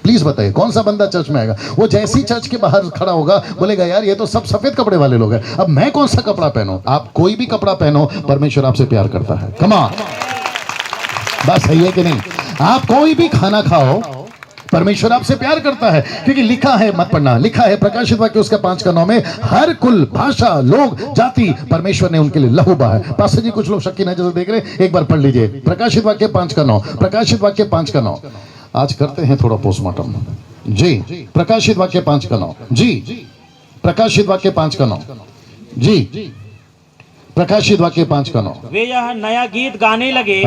प्लीज बताइए कौन सा बंदा चर्च में आएगा? वो जैसे ही चर्च के बाहर खड़ा होगा बोलेगा यार ये तो सब सफेद कपड़े वाले लोग हैं, अब मैं कौन सा कपड़ा पहनूं? आप कोई भी कपड़ा पहनो, परमेश्वर आपसे प्यार करता है। कम ऑन, बात सही है कि नहीं? आप कोई भी खाना खाओ, परमेश्वर आपसे प्यार करता है, क्योंकि लिखा है, मत पढ़ना, लिखा है प्रकाशित वाक्य उसका 5:9 में, हर कुल, भाषा, लोग, जाति, परमेश्वर ने उनके लिए लहू बहा है। पास्टर जी कुछ लोग शक्की नजर से देख रहे, एक बार पढ़ लीजिए प्रकाशित वाक्य 5:9, प्रकाशित वाक्य 5:9। आज करते हैं थोड़ा पोस्टमार्टम जी। प्रकाशित वाक्य 5:9 जी, प्रकाशित वाक्य 5:9 जी, प्रकाशित वाक्य 5:9। वे यह नया गीत गाने लगे,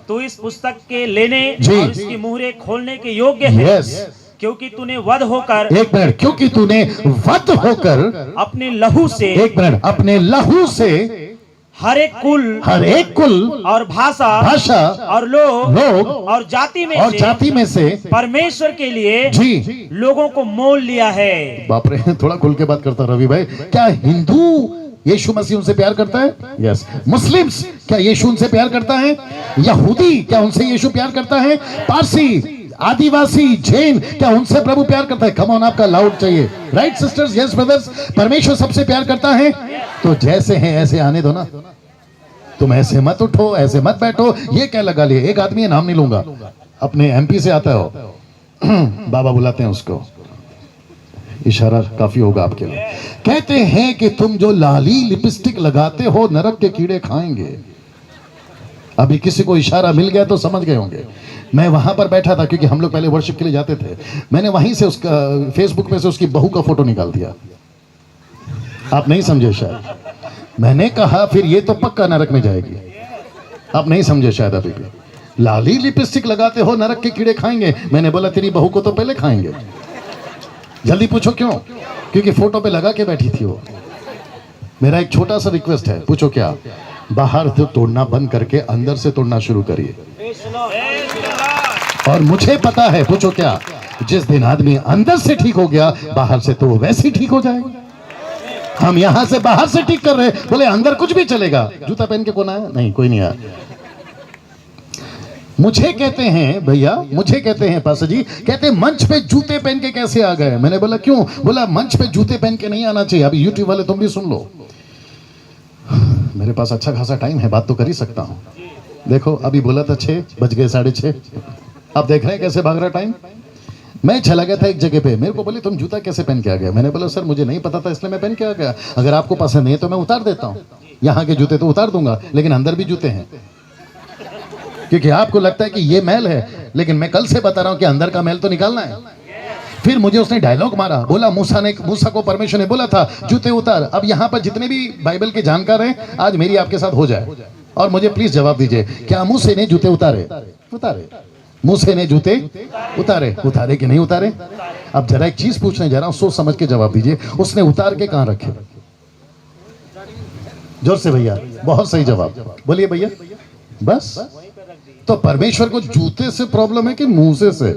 तो इस पुस्तक के लेने और इसकी मुहरे खोलने के योग्य है, क्योंकि तूने वध होकर, एक मिनट, क्योंकि तूने वध होकर अपने लहू से, एक मिनट, अपने लहू से हर एक कुल और भाषा और लोग और जाति में से परमेश्वर के लिए जी लोगों को मोल लिया है। बाप रे, थोड़ा खुल के बात करता रवि भाई। क्या हिंदू यीशु मसीह उनसे प्यार करता है? यस। मुस्लिम्स क्या यीशु उनसे प्यार करता है? यहूदी क्या उनसे यीशु प्यार करता है? पारसी, आदिवासी, जैन क्या उनसे प्रभु प्यार करता है? कम ऑन, आपका लाउड चाहिए। राइट सिस्टर्स, यस ब्रदर्स, परमेश्वर सबसे प्यार करता है। तो जैसे हैं ऐसे आने दो ना, तुम ऐसे मत उठो, ऐसे मत बैठो। ये क्या लगा लिए? एक आदमी है, नाम नहीं लूंगा, अपने एमपी से आता हो, बाबा बुलाते हैं उसको, इशारा काफी होगा आपके लिए। कहते हैं कि तुम जो लाली लिपस्टिक लगाते हो नरक के कीड़े खाएंगे। अभी किसी को इशारा मिल गया तो समझ गए होंगे। मैं वहां पर बैठा था, क्योंकि हम लोग पहले वर्शिप के लिए जाते थे। मैंने वहीं से उसका फेसबुक पे से उसकी बहू का फोटो निकाल दिया। आप नहीं समझे शायद। मैंने कहा फिर ये तो पक्का नरक में जाएगी। आप नहीं समझे शायद अभी भी। लाली लिपस्टिक लगाते हो नरक के कीड़े खाएंगे। मैंने बोला तेरी बहू को तो पहले खाएंगे। जल्दी पूछो क्यों? क्योंकि फोटो पे लगा के बैठी थी वो। मेरा एक छोटा सा रिक्वेस्ट है, पूछो क्या? बाहर से तोड़ना बंद करके अंदर से तोड़ना शुरू करिए। और मुझे पता है, पूछो क्या, जिस दिन आदमी अंदर से ठीक हो गया, बाहर से तो वैसे ही ठीक हो जाएगा। हम यहां से बाहर से ठीक कर रहे, बोले अंदर कुछ भी चलेगा। जूता पहन के कौन आया? नहीं, कोई नहीं आया। मुझे कहते हैं भैया, मुझे कहते हैं पासा जी, कहते हैं मंच पे जूते पहन के कैसे आ गए? मैंने बोला क्यों? बोला मंच पे जूते पहन के नहीं आना चाहिए। अभी यूट्यूब वाले तुम भी सुन लो, मेरे पास अच्छा खासा टाइम है, बात तो कर ही सकता हूं। देखो अभी बोला था 6 बज गए, 6:30। अब देख रहे हैं कैसे भाग रहा टाइम। मैं चला गया था एक जगह पे, मेरे को बोले तुम जूता कैसे पहन के आ गए? मैंने बोला सर मुझे नहीं पता था इसलिए मैं पहन के आ गया। अगर आपको पसंद नहीं है तो मैं उतार देता हूँ। यहाँ के जूते तो उतार दूंगा, लेकिन अंदर भी जूते हैं, क्योंकि आपको लगता है कि ये मैल है, लेकिन मैं कल से बता रहा हूं कि अंदर का मैल तो निकालना है। फिर मुझे उसने डायलॉग मारा, बोला मूसा को परमेश्वर ने बोला था जूते उतार। अब यहाँ पर जितने भी बाइबल के जानकार हैं, आज मेरी आपके साथ हो जाए, और मुझे प्लीज जवाब दीजिए, क्या मूसे ने जूते उतारे? उतारे। मूसे ने जूते उतारे? उतारे कि नहीं उतारे? अब जरा एक चीज पूछने जा रहा हूं, सोच समझ के जवाब दीजिए, उसने उतार के कहां रखे? जोर से भैया, बहुत सही जवाब, बोलिए भैया। बस तो परमेश्वर को जूते से प्रॉब्लम है कि मूसे से?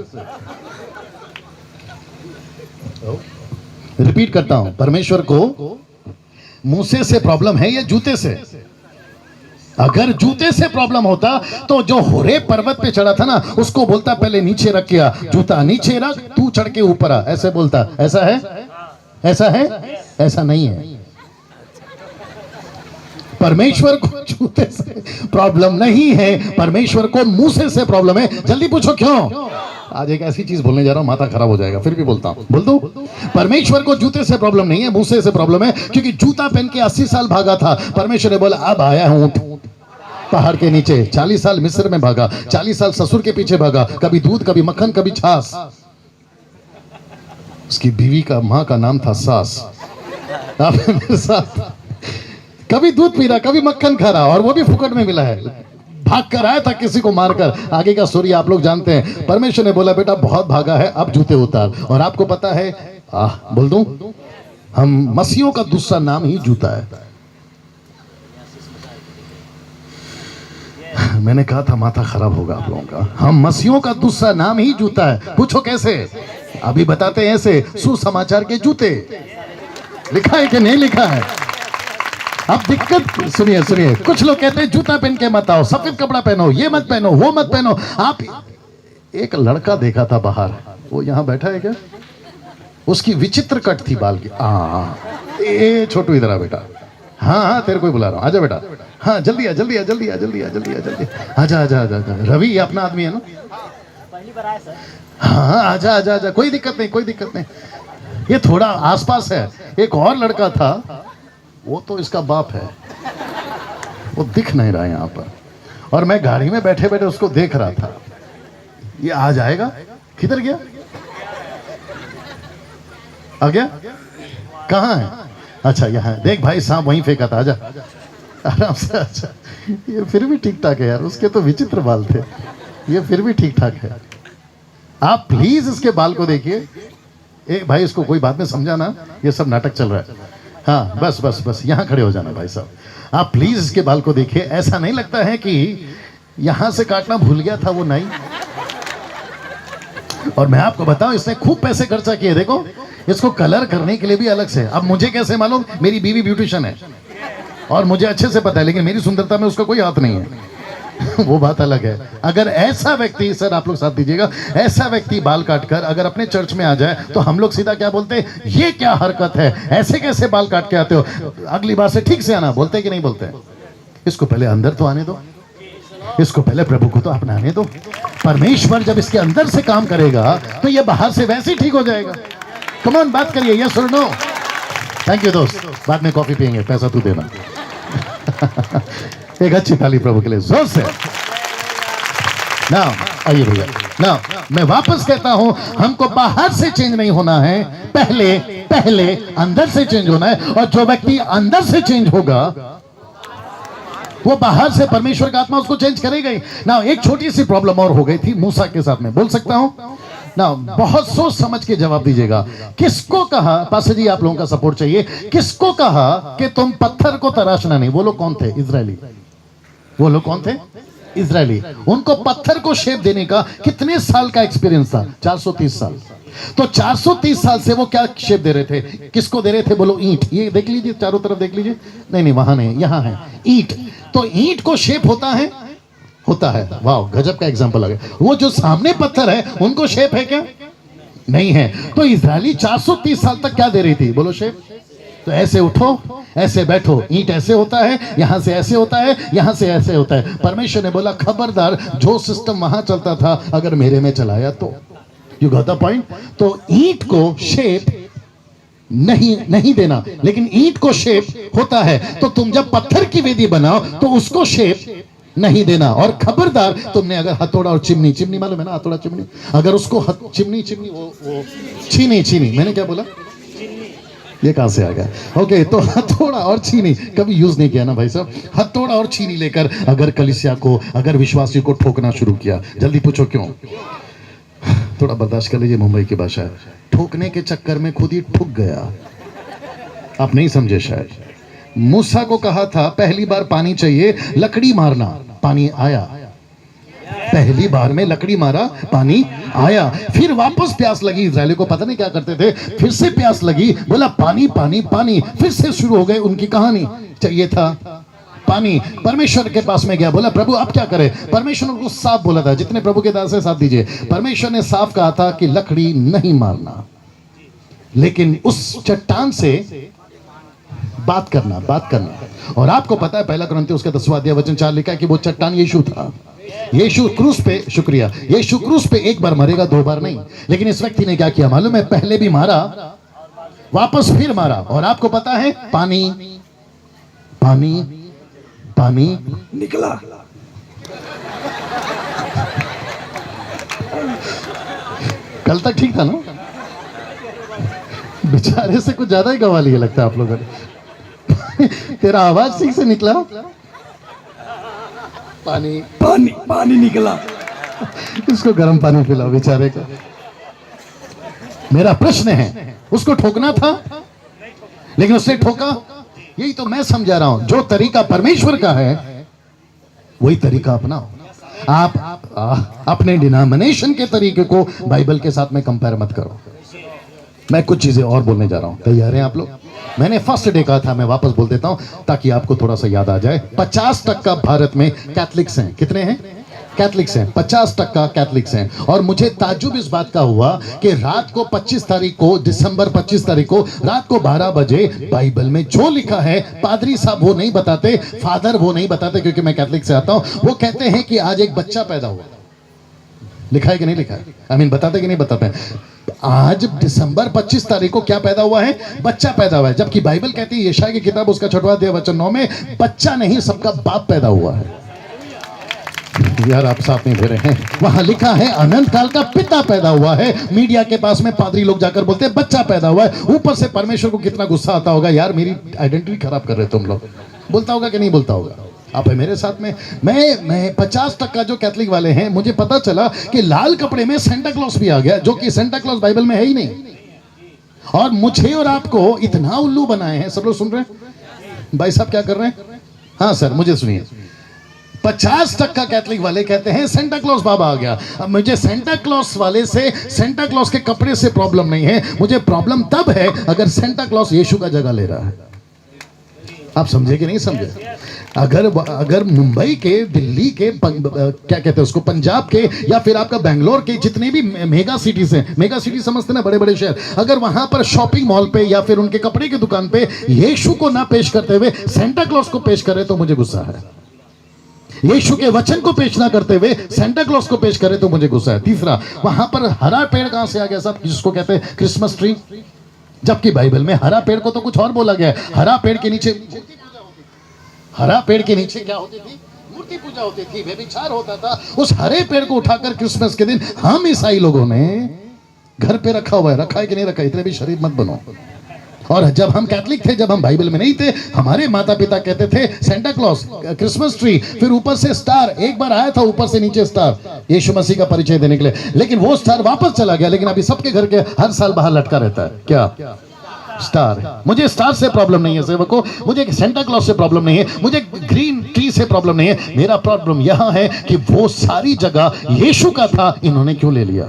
रिपीट करता हूं, परमेश्वर को मूसे से प्रॉब्लम है या जूते से? अगर जूते से प्रॉब्लम होता तो जो होरे पर्वत पे चढ़ा था ना, उसको बोलता पहले नीचे रख के आ, जूता नीचे रख, तू चढ़ के ऊपर आ, ऐसे बोलता। ऐसा है? ऐसा है? ऐसा नहीं है। परमेश्वर को जूते से प्रॉब्लम नहीं है, परमेश्वर को मूसे से प्रॉब्लम है। जल्दी पूछो क्यों? आज एक ऐसी चीज बोलने जा रहा हूं, माथा खराब हो जाएगा, फिर भी बोलता हूं, बोल दो। परमेश्वर को जूते से प्रॉब्लम नहीं है, मूसे से प्रॉब्लम है, क्योंकि जूता पहन के 80 साल भागा था। परमेश्वर ने बोला अब आया हूं पहाड़ के नीचे। 40 साल मिस्र में भागा, 40 साल ससुर के पीछे भागा, कभी दूध, कभी मक्खन, कभी छाछ। उसकी बीवी का, मां का नाम था सास। आप मेरे साथ, कभी दूध पी रहा, कभी मक्खन खा रहा, और वो भी फुकट में मिला है। भाग कर आया था किसी को मारकर। आगे का स्टोरी आप लोग जानते हैं। परमेश्वर ने बोला बेटा बहुत भागा है, अब जूते उतार। और आपको पता है, बोल दूं, हम मसीहों का दूसरा नाम ही जूता है। मैंने कहा था माथा खराब होगा आप लोगों का। हम मसीहों का दूसरा नाम ही जूता है। पूछो कैसे? अभी बताते हैं ऐसे, सुसमाचार के जूते। लिखा है कि नहीं लिखा है? अब दिक्कत सुनिए, सुनिए, कुछ लोग कहते हैं जूता पहन के मत आओ, सफेद कपड़ा पहनो, ये मत पहनो, वो मत पहनो। आप, एक लड़का देखा था बाहर, वो यहाँ बैठा है क्या? उसकी विचित्र कट थी बाल की। हाँ, ए छोटू इधर आ बेटा। हाँ हाँ, तेरे को ही बुला रहा हूँ, आजा बेटा। हाँ जल्दी आ, जल्दी आ, जल्दी आ, जल्दी आ, जल्दी आ, जल्दी आजा आजा आजा आजा। रवि ये अपना आदमी है ना? पहली बार आया सर। हाँ आजा आजा आजा, कोई दिक्कत नहीं, कोई दिक्कत नहीं। ये थोड़ा आसपास है। एक और लड़का था, वो तो इसका बाप है, वो दिख नहीं रहा है यहाँ पर, और मैं गाड़ी में बैठे बैठे उसको देख रहा था। ये आ जाएगा? किधर गया? आ गया? कहाँ है? अच्छा यहाँ है। देख भाई सांप वहीं फेंका था, आजा आराम से। अच्छा ये फिर भी ठीक ठाक है यार, उसके तो विचित्र बाल थे, ये फिर भी ठीक ठाक है। आप प्लीज इसके बाल को देखिए। ए भाई इसको कोई बात में समझाना, ये सब नाटक चल रहा है। हाँ बस बस बस, यहाँ खड़े हो जाना भाई साहब। आप प्लीज इसके बाल को देखिए। ऐसा नहीं लगता है कि यहां से काटना भूल गया था वो? नहीं। और मैं आपको बताऊं, इसने खूब पैसे खर्चा किए। देखो इसको कलर करने के लिए भी अलग से। अब मुझे कैसे मालूम? मेरी बीवी ब्यूटिशियन है और मुझे अच्छे से पता है, लेकिन मेरी सुंदरता में उसका कोई हाथ नहीं है। वो बात अलग है। अगर ऐसा व्यक्ति, सर आप लोग साथ दीजिएगा, ऐसा व्यक्ति बाल काटकर अगर अपने चर्च में आ जाए तो हम लोग सीधा क्या बोलते हैं? ये क्या हरकत है, ऐसे कैसे बाल काट के आते हो, अगली बार से ठीक से आना। बोलते कि नहीं बोलते? इसको पहले अंदर तो आने दो, इसको पहले प्रभु को तो अपनाने दो। परमेश्वर जब इसके अंदर से काम करेगा तो ये बाहर से वैसे ही ठीक हो जाएगा। कम ऑन, बात करिए, यस और नो? थैंक यू दोस्त, बाद में कॉफी पियेंगे, पैसा तू देना। एक अच्छी ताली प्रभु के लिए जोर से। ना आइए भैया ना, मैं वापस कहता हूं, हमको बाहर से चेंज नहीं होना है, पहले पहले अंदर से चेंज होना है। और जो व्यक्ति अंदर से चेंज होगा वो बाहर से परमेश्वर का आत्मा उसको चेंज करेगा ही ना। एक छोटी सी प्रॉब्लम और हो गई थी मूसा के साथ में, बोल सकता हूं ना? बहुत सोच समझ के जवाब दीजिएगा। किसको कहा, पास्टर जी आप लोगों का सपोर्ट चाहिए, किसको कहा कि तुम पत्थर को तराशना नहीं? वो लोग कौन थे? इजरायली। वो लोग कौन थे? इजरायली। उनको पत्थर को शेप देने का कितने साल का एक्सपीरियंस था? 430 साल। तो 430 साल से वो क्या शेप दे रहे थे? किसको दे रहे थे? बोलो ईंट। ये देख लीजिए, चारों तरफ देख लीजिए। नहीं नहीं वहां नहीं, यहां है ईंट। तो ईंट को शेप होता है, होता है। वाह गजब का एग्जांपल आ गया। वो जो सामने पत्थर है उनको शेप है क्या? नहीं है। तो इजरायली 430 साल तक क्या दे रही थी? बोलो शेप। तो ऐसे उठो, ऐसे बैठो, ईंट ऐसे होता है, यहां से ऐसे होता है, यहां से ऐसे होता है। परमेश्वर ने बोला खबरदार, जो सिस्टम वहां चलता था अगर मेरे में चलाया तो। You got the point? तो ईंट को शेप नहीं देना, लेकिन ईंट को शेप होता है। तो तुम जब पत्थर की वेदी बनाओ तो उसको शेप नहीं देना। और खबरदार, तुमने अगर हथौड़ा और चिमनी मालूम है ना? हथौड़ा चिमनी, अगर उसको चिमनी वो छीनी, मैंने क्या बोला? ये कहां से आ गया? ओके, तो हथौड़ा और छीनी कभी यूज नहीं किया ना भाई साहब? हथौड़ा और छीनी लेकर अगर कलीसिया को, अगर विश्वासी को ठोकना शुरू किया, जल्दी पूछो क्यों? थोड़ा बर्दाश्त कर लीजिए, मुंबई की भाषा है। ठोकने के चक्कर में खुद ही ठुक गया। आप नहीं समझे शायद। मूसा को कहा था पहली बार पानी चाहिए, लकड़ी मारना, पानी आया। पहली बार में लकड़ी मारा, पानी आया। फिर वापस प्यास लगी, इजरायली को पता नहीं क्या करते थे, फिर से प्यास लगी, बोला पानी पानी पानी। फिर से शुरू हो गए उनकी कहानी। चाहिए था पानी, परमेश्वर के पास में गया, बोला प्रभु आप क्या करें? परमेश्वर ने उसको साफ बोला था। जितने प्रभु के दास है साथ दीजिए। परमेश्वर ने साफ कहा था कि लकड़ी नहीं मारना, लेकिन उस चट्टान से बात करना। और आपको पता है पहला कुरिन्थियों उसका 10वां अध्याय वचन 4 लिखा है कि वो चट्टान यीशु था। यीशु क्रूस पे, शुक्रिया, यीशु क्रूस पे एक बार मरेगा, 2 बार नहीं। लेकिन इस व्यक्ति ने क्या किया मालूम है? पहले भी मारा, वापस फिर मारा। और आपको पता है पानी पानी पानी निकला। कल तक ठीक था ना? बेचारे से कुछ ज्यादा ही गवा लिया लगता है आप लोगों ने। तेरा आवाज ठीक से निकला, पानी पानी पानी निकला। इसको गर्म पानी पिलाओ बेचारे को। मेरा प्रश्न है, उसको ठोकना था लेकिन उसने ठोका। यही तो मैं समझा रहा हूं, जो तरीका परमेश्वर का है वही तरीका अपनाओ। आप अपने डिनोमिनेशन के तरीके को बाइबल के साथ में कंपेयर मत करो। मैं कुछ चीजें और बोलने जा रहा हूं, तैयार हैं आप लोग? मैंने फर्स्ट डे कहा था, मैं वापस बोल देता हूं ताकि आपको थोड़ा सा याद आ जाए। 50% भारत में कैथलिक्स हैं। कितने हैं? कैथलिक्स हैं, 50% कैथलिक्स हैं। और मुझे ताज्जुब इस बात का हुआ कि रात को 25 तारीख को, दिसंबर 25 तारीख को रात को 12 बजे बाइबल में जो लिखा है, पादरी साहब वो नहीं बताते, फादर वो नहीं बताते, क्योंकि मैं कैथलिक से आता हूं। वो कहते हैं कि आज एक बच्चा पैदा हुआ। लिखा है कि नहीं लिखा है? आई मीन बताते कि नहीं बताते? आज दिसंबर 25 तारीख को क्या पैदा हुआ है? बच्चा पैदा हुआ है। जबकि बाइबल कहती है, यशायाह की किताब उसका 6वां अध्याय वचन 9 में, बच्चा नहीं सबका बाप पैदा हुआ है। यार आप साथ नहीं दे रहे हैं। वहां लिखा है अनंत काल का पिता पैदा हुआ है। मीडिया के पास में पादरी लोग जाकर बोलते हैं बच्चा पैदा हुआ है। ऊपर से परमेश्वर को कितना गुस्सा आता होगा, यार मेरी आइडेंटिटी खराब कर रहे तुम लोग। बोलता होगा कि नहीं बोलता होगा? आप है मेरे साथ में। मैं 50% जो कैथलिक वाले हैं, मुझे पता चला कि लाल कपड़े में सेंटा क्लॉस भी आ गया, जो कि सेंटा क्लॉस बाइबल में है ही नहीं। और मुझे और आपको इतना उल्लू बनाए हैं। सब लोग सुन रहे हैं? भाई साहब क्या कर रहे हैं? हाँ सर मुझे सुनिए। 50% कैथलिक वाले कहते हैं सेंटा क्लॉस बाबा आ गया। अब मुझे सेंटा क्लॉस वाले से, सेंटा क्लॉस के कपड़े से प्रॉब्लम नहीं है। मुझे प्रॉब्लम तब है अगर सेंटा क्लॉस यीशु का जगह ले रहा है। आप समझे कि नहीं समझे? अगर मुंबई के, दिल्ली के, क्या कहते हैं उसको, पंजाब के, या फिर आपका बेंगलोर के जितने भी मेगा सिटीज हैं, मेगा सिटी समझते ना, बड़े बड़े शहर, अगर वहां पर शॉपिंग मॉल पे या फिर उनके कपड़े की दुकान पे यीशु को ना पेश करते हुए सेंटा क्लॉस को पेश करे तो मुझे गुस्सा है। यीशु के वचन को पेश ना करते हुए सेंटा क्लॉस को पेश करे तो मुझे गुस्सा है। तीसरा, वहां पर हरा पेड़ कहां से आ गया साहब, जिसको कहते हैं क्रिसमस ट्री? जबकि बाइबल में हरा पेड़ को तो कुछ और बोला गया है। हरा पेड़ के नीचे, हरा पेड़ के नीचे क्या होती थी? मूर्ति पूजा होती थी, व्यभिचार होता था। उस हरे पेड़ को उठाकर क्रिसमस के दिन हम ईसाई लोगों ने घर पे रखा हुआ है। रखा है कि नहीं रखा? इतने भी शरीफ मत बनो। और जब हम कैथलिक थे, जब हम बाइबल में नहीं थे, हमारे माता पिता कहते थे सेंटा क्लॉस, क्रिसमस ट्री, फिर ऊपर से स्टार। एक बार आया था ऊपर से नीचे स्टार, यीशु मसीह का परिचय देने के लिए, लेकिन वो स्टार वापस चला गया। लेकिन अभी सबके घर के हर साल बाहर लटका रहता है क्या? स्टार। मुझे स्टार से प्रॉब्लम नहीं है सेवकों, मुझे सेंटा क्लॉस से प्रॉब्लम नहीं है, मुझे ग्रीन ट्री से प्रॉब्लम नहीं है। मेरा प्रॉब्लम यह है कि वो सारी जगह यीशु का था, इन्होंने क्यों ले लिया?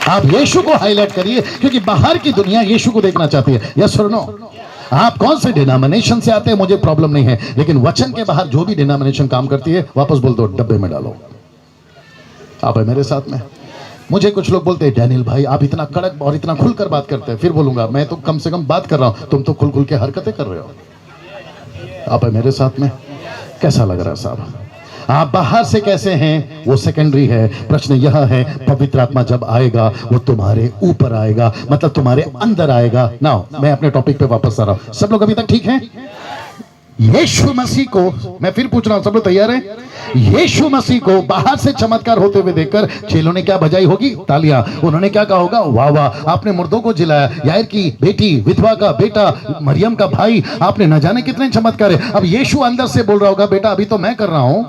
आप यीशु को हाईलाइट करिए, क्योंकि बाहर की दुनिया यीशु को देखना चाहती है। यस और नो? आप कौन से डिनोमिनेशन से आते हैं मुझे प्रॉब्लम नहीं है, लेकिन वचन के बाहर जो भी डिनोमिनेशन काम करती है, वापस बोल दो, डब्बे में डालो। आप है मेरे साथ में? मुझे कुछ लोग बोलते हैं डैनियल भाई आप इतना कड़क और इतना खुलकर बात करते हैं। फिर बोलूंगा मैं तो कम से कम बात कर रहा हूं, तुम तो खुल खुल के हरकतें कर रहे हो। आप है मेरे साथ में? कैसा लग रहा है साहब? आप बाहर से कैसे हैं वो सेकेंडरी है। प्रश्न यह है, पवित्र आत्मा जब आएगा वो तुम्हारे ऊपर आएगा, मतलब तुम्हारे अंदर आएगा। नाउ मैं अपने टॉपिक पे वापस आ रहा हूं। सब लोग अभी तक ठीक हैं? यीशु मसीह को मैं फिर पूछ रहा हूं, सब लोग तैयार हैं? यीशु मसीह को बाहर से चमत्कार होते हुए देखकर चेलों ने क्या बजाई होगी? तालियां। उन्होंने क्या कहा होगा? वाह वाह, आपने मुर्दों को जिलाया, यायर की बेटी, विधवा का बेटा, मरियम का भाई, आपने न जाने कितने चमत्कार है। अब यीशु अंदर से बोल रहा होगा, बेटा अभी तो मैं कर रहा हूं,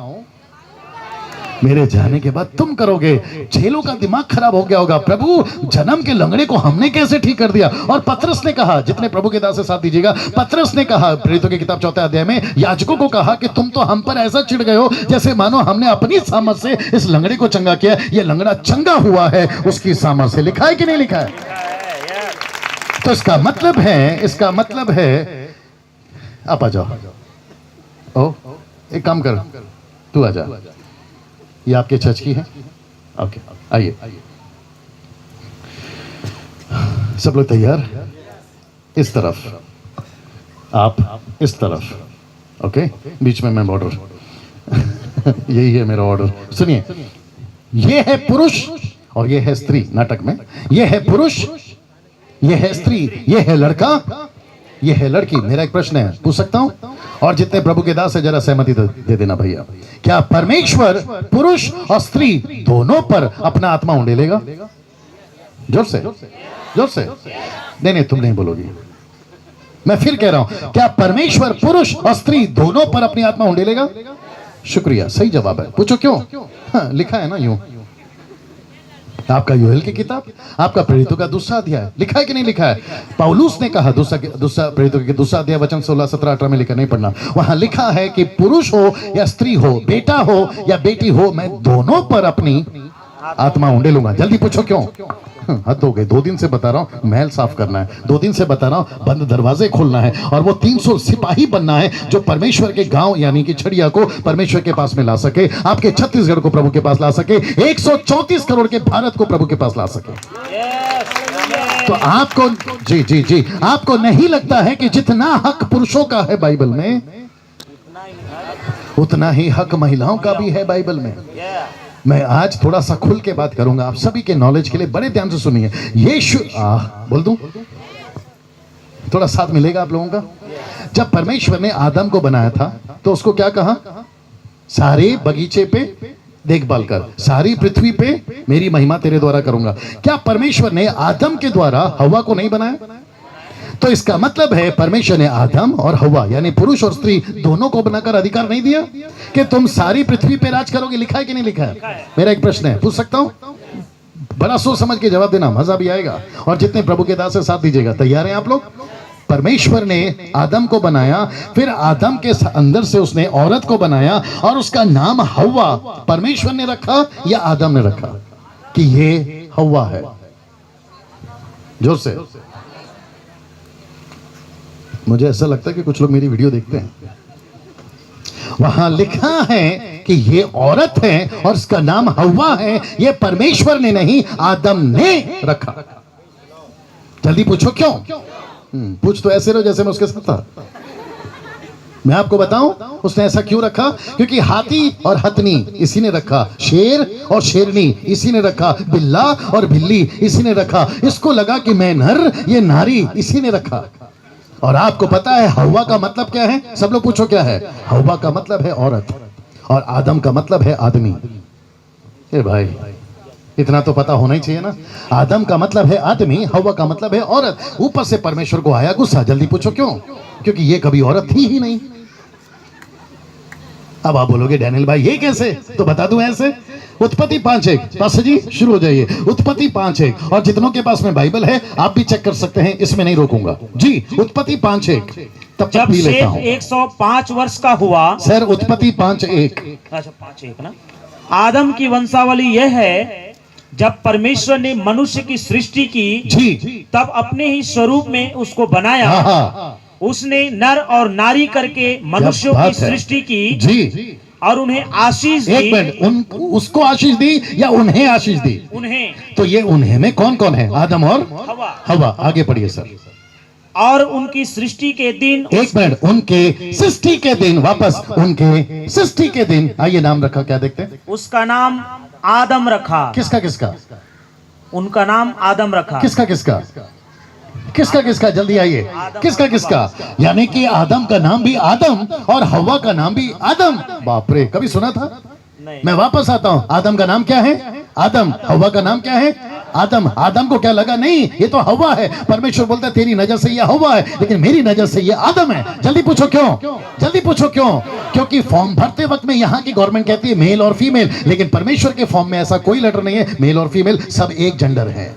मेरे जाने के बाद तुम करोगे। चेलों का दिमाग खराब हो गया होगा, प्रभु जन्म के लंगड़े को हमने कैसे ठीक कर दिया? और पतरस ने कहा, जितने प्रभु के दास से साथ दीजिएगा, पतरस ने कहा प्रेरितों की किताब 4 अध्याय में, याजकों को कहा कि तुम तो हम पर ऐसा चिढ़ गए हो जैसे मानो हमने अपनी सामर्थ से इस लंगड़े को चंगा किया। ये लंगड़ा चंगा हुआ है उसकी सामर्थ से। लिखा है कि नहीं लिखा है? तो इसका मतलब है आप आ जाओ। ओ एक काम कर, तू आ जा, ये आपके चर्च की है। ओके आइए, सब लोग तैयार? इस तरफ आप, इस तरफ। ओके, बीच में मैं बॉर्डर यही है मेरा ऑर्डर। सुनिए, ये है पुरुष और ये है स्त्री। नाटक में ये है पुरुष, ये है स्त्री, ये है लड़का, ये है लड़की। मेरा एक प्रश्न है, पूछ सकता हूं? और जितने प्रभु के दास है जरा सहमति दे देना भैया। क्या परमेश्वर पुरुष और स्त्री दोनों पर अपना आत्मा उंडेलेगा? जोर से, जोर से। नहीं तुम नहीं बोलोगी, मैं फिर कह रहा हूं, क्या परमेश्वर पुरुष और स्त्री दोनों पर अपनी आत्मा उंडेलेगा? शुक्रिया, सही जवाब है। पूछो क्यों? हाँ, लिखा है ना यूं, आपका योएल की किताब, आपका प्रेरितों का 2 अध्याय, लिखा है कि नहीं लिखा है? पौलुस ने कहा, दूसरा प्रेरितों के 2 अध्याय वचन 16, 17, 18 में लिखा, नहीं पढ़ना, वहां लिखा है कि पुरुष हो या स्त्री हो, बेटा हो या बेटी हो, मैं दोनों पर अपनी आत्मा उंडेलूंगा। जल्दी पूछो क्यों? हद हो गई, 2 दिन से बता रहा हूं महल साफ करना है, 2 दिन से बता रहा हूं बंद दरवाजे खोलना है, और वो 300 सिपाही बनना है जो परमेश्वर के गांव यानी कि छड़िया को परमेश्वर के पास में ला सके, आपके छत्तीसगढ़ को प्रभु के पास ला सके, 134 करोड़ के भारत को प्रभु के पास ला सके। तो आपको जी जी जी आपको नहीं लगता है कि जितना हक पुरुषों का है बाइबल में, उतना ही हक महिलाओं का भी है बाइबल में? मैं आज थोड़ा सा खुल के बात करूंगा, आप सभी के नॉलेज के लिए बड़े ध्यान से सुनिए। यीशु बोल दूं, थोड़ा साथ मिलेगा आप लोगों का। जब परमेश्वर ने आदम को बनाया था तो उसको क्या कहा? सारे बगीचे पे देखभाल कर, सारी पृथ्वी पे मेरी महिमा तेरे द्वारा करूंगा। क्या परमेश्वर ने आदम के द्वारा हवा को नहीं बनाया? तो इसका मतलब है परमेश्वर ने आदम और हवा यानी पुरुष और स्त्री दोनों को बनाकर अधिकार नहीं दिया कि तुम सारी पृथ्वी पे राज करोगे? लिखा है कि नहीं लिखा है? मेरा एक प्रश्न है, पूछ सकता हूं? बड़ा सोच समझ के जवाब देना, मजा भी आएगा। और जितने प्रभु के दास से साथ दीजिएगा। तैयार हैं आप लोग? परमेश्वर ने आदम को बनाया, फिर आदम के अंदर से उसने औरत को बनाया और उसका नाम हवा परमेश्वर ने रखा या आदम ने रखा कि ये हवा है? जोर से। मुझे ऐसा लगता है कि कुछ लोग मेरी वीडियो देखते हैं। वहां लिखा है कि ये औरत है और इसका नाम हवा है, ये परमेश्वर ने नहीं आदम ने रखा। जल्दी पूछो क्यों? पूछ तो ऐसे रहो जैसे मैं उसके साथ था। मैं आपको बताऊं उसने ऐसा क्यों रखा? क्योंकि हाथी और हथनी इसी ने रखा, शेर और शेरनी इसी ने रखा, बिल्ला और बिल्ली इसी ने रखा। इसको लगा कि मैं नर, ये नारी, इसी ने रखा। और आपको पता है हवा का मतलब क्या है? सब लोग पूछो क्या है? हवा का मतलब है औरत और आदम का मतलब है आदमी। ए भाई, इतना तो पता होना ही चाहिए ना। आदम का मतलब है आदमी, हवा का मतलब है औरत। ऊपर से परमेश्वर को आया गुस्सा। जल्दी पूछो क्यों? क्योंकि ये कभी औरत थी ही नहीं। अब आप बोलोगे डैनियल भाई ये कैसे? तो बता दूं ऐसे। उत्पत्ति 5:1 पास जी शुरू हो जाइए। उत्पत्ति 5:1 और जितनों के पास में बाइबल है आप भी चेक कर सकते हैं, इसमें नहीं रोकूंगा जी। उत्पत्ति 5:1 तब जब भी लेता हूं। 105 वर्ष का हुआ। सर उत्पत्ति 5:1 अच्छा 5:1 ना। आदम की वंशावली यह है, जब परमेश्वर ने मनुष्य की सृष्टि की जी तब अपने ही स्वरूप में उसको बनाया। हाँ। उसने नर और नारी करके मनुष्यों की सृष्टि की जी और उन्हें आशीष दी। एक मिनट, उसको आशीष दी या उन्हें आशीष दी? उन्हें। तो ये उन्हें में कौन कौन है? आदम और हवा। आगे पढ़िए सर। और उनकी सृष्टि के दिन। एक मिनट, उनके सृष्टि के दिन, वापस उनके सृष्टि के दिन। आइए नाम रखा, क्या देखते हैं? उसका नाम आदम रखा। किसका किसका? उनका नाम आदम रखा। किसका किसका? किसका किसका? जल्दी आइए। किसका किसका? यानी कि आदम का नाम भी आदम और हवा का नाम भी आदम। बाप रे, कभी सुना था? नहीं। मैं वापस आता हूं। आदम का नाम क्या है? आदम। हवा का नाम क्या है? आदम। आदम को क्या लगा? नहीं, ये तो हवा है। परमेश्वर बोलता है तेरी नजर से ये हवा है, लेकिन मेरी नजर से ये आदम है। जल्दी पूछो क्यों? जल्दी पूछो क्यों? क्योंकि फॉर्म भरते वक्त में यहाँ की गवर्नमेंट कहती है मेल और फीमेल, लेकिन परमेश्वर के फॉर्म में ऐसा कोई लेटर नहीं है मेल और फीमेल, सब एक जेंडर है।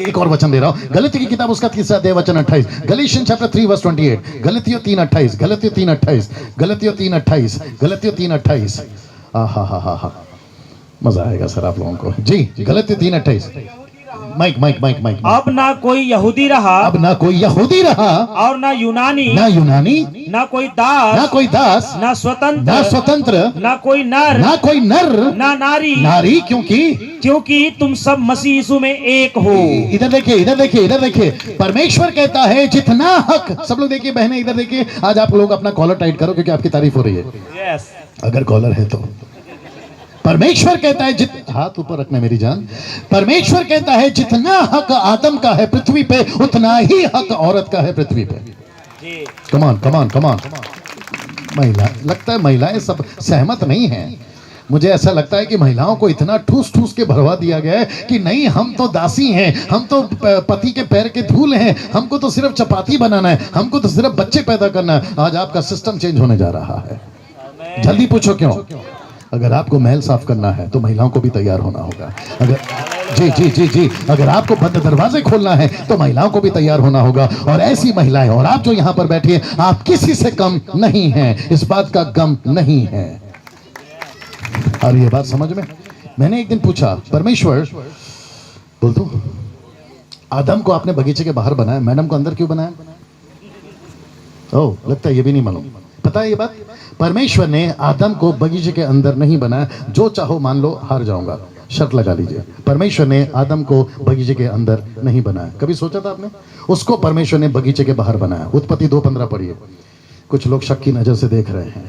एक और वचन दे रहा हूं, गलती की किताब उसका 3 अध्याय वचन 28, गलीशियन चैप्टर 3 वर्स 28, गलतियों 3:28, गलतियों 3:28, गलतियों 3:28, गलतियों 3:28। मजा आएगा सर आप लोगों को जी। गलतियों 3:28। Mike mike mike mike. अब ना कोई यहूदी रहा, अब ना कोई यहूदी रहा और ना यूनानी, ना यूनानी, ना कोई दास, ना कोई दास, ना स्वतंत्र, ना स्वतंत्र, ना कोई नर, ना कोई नर, ना नारी, नारी, क्योंकि तुम सब मसीह यीशु में एक हो। इधर देखिए, इधर देखिए, इधर देखिए। परमेश्वर कहता है जितना हक, सब लोग देखिए, बहनें इधर देखिए। आज आप लोग अपना कॉलर टाइट करो क्योंकि आपकी तारीफ हो रही है। अगर कॉलर है तो परमेश्वर कहता है हाथ ऊपर रखना मेरी जान। परमेश्वर कहता है जितना हक आदम का है पृथ्वी पे, उतना ही हक औरत का है पृथ्वी पे। कमान कमान कमान। महिला, लगता है महिलाएं सब सहमत नहीं हैं। मुझे ऐसा लगता है कि महिलाओं को इतना ठूस ठूस के भरवा दिया गया है कि नहीं, हम तो दासी हैं, हम तो पति के पैर के धूल हैं, हमको तो सिर्फ चपाती बनाना है, हमको तो सिर्फ बच्चे पैदा करना है। आज आपका सिस्टम चेंज होने जा रहा है। जल्दी पूछो क्यों? अगर आपको महल साफ करना है तो महिलाओं को भी तैयार होना होगा। अगर जी जी जी जी अगर आपको बंद दरवाजे खोलना है तो महिलाओं को भी तैयार होना होगा। और ऐसी महिलाएं, और आप जो यहाँ पर बैठी हैं, आप किसी से कम नहीं हैं, इस बात का गम नहीं है। और ये बात समझ में, मैंने एक दिन पूछा, परमेश्वर बोल दो, आदम को आपने बगीचे के बाहर बनाया, मैडम को अंदर क्यों बनाया? ओह, लगता है ये भी नहीं मालूम। पता है ये बात? परमेश्वर ने आदम को बगीचे के अंदर नहीं बनाया। जो चाहो मान लो, हार जाऊंगा, शर्त लगा लीजिए। परमेश्वर ने आदम को बगीचे के अंदर नहीं बनाया। कभी सोचा था आपने? उसको परमेश्वर ने बगीचे के बाहर बनाया। उत्पत्ति 2:15 पढ़िए। कुछ लोग शक की नजर से देख रहे हैं।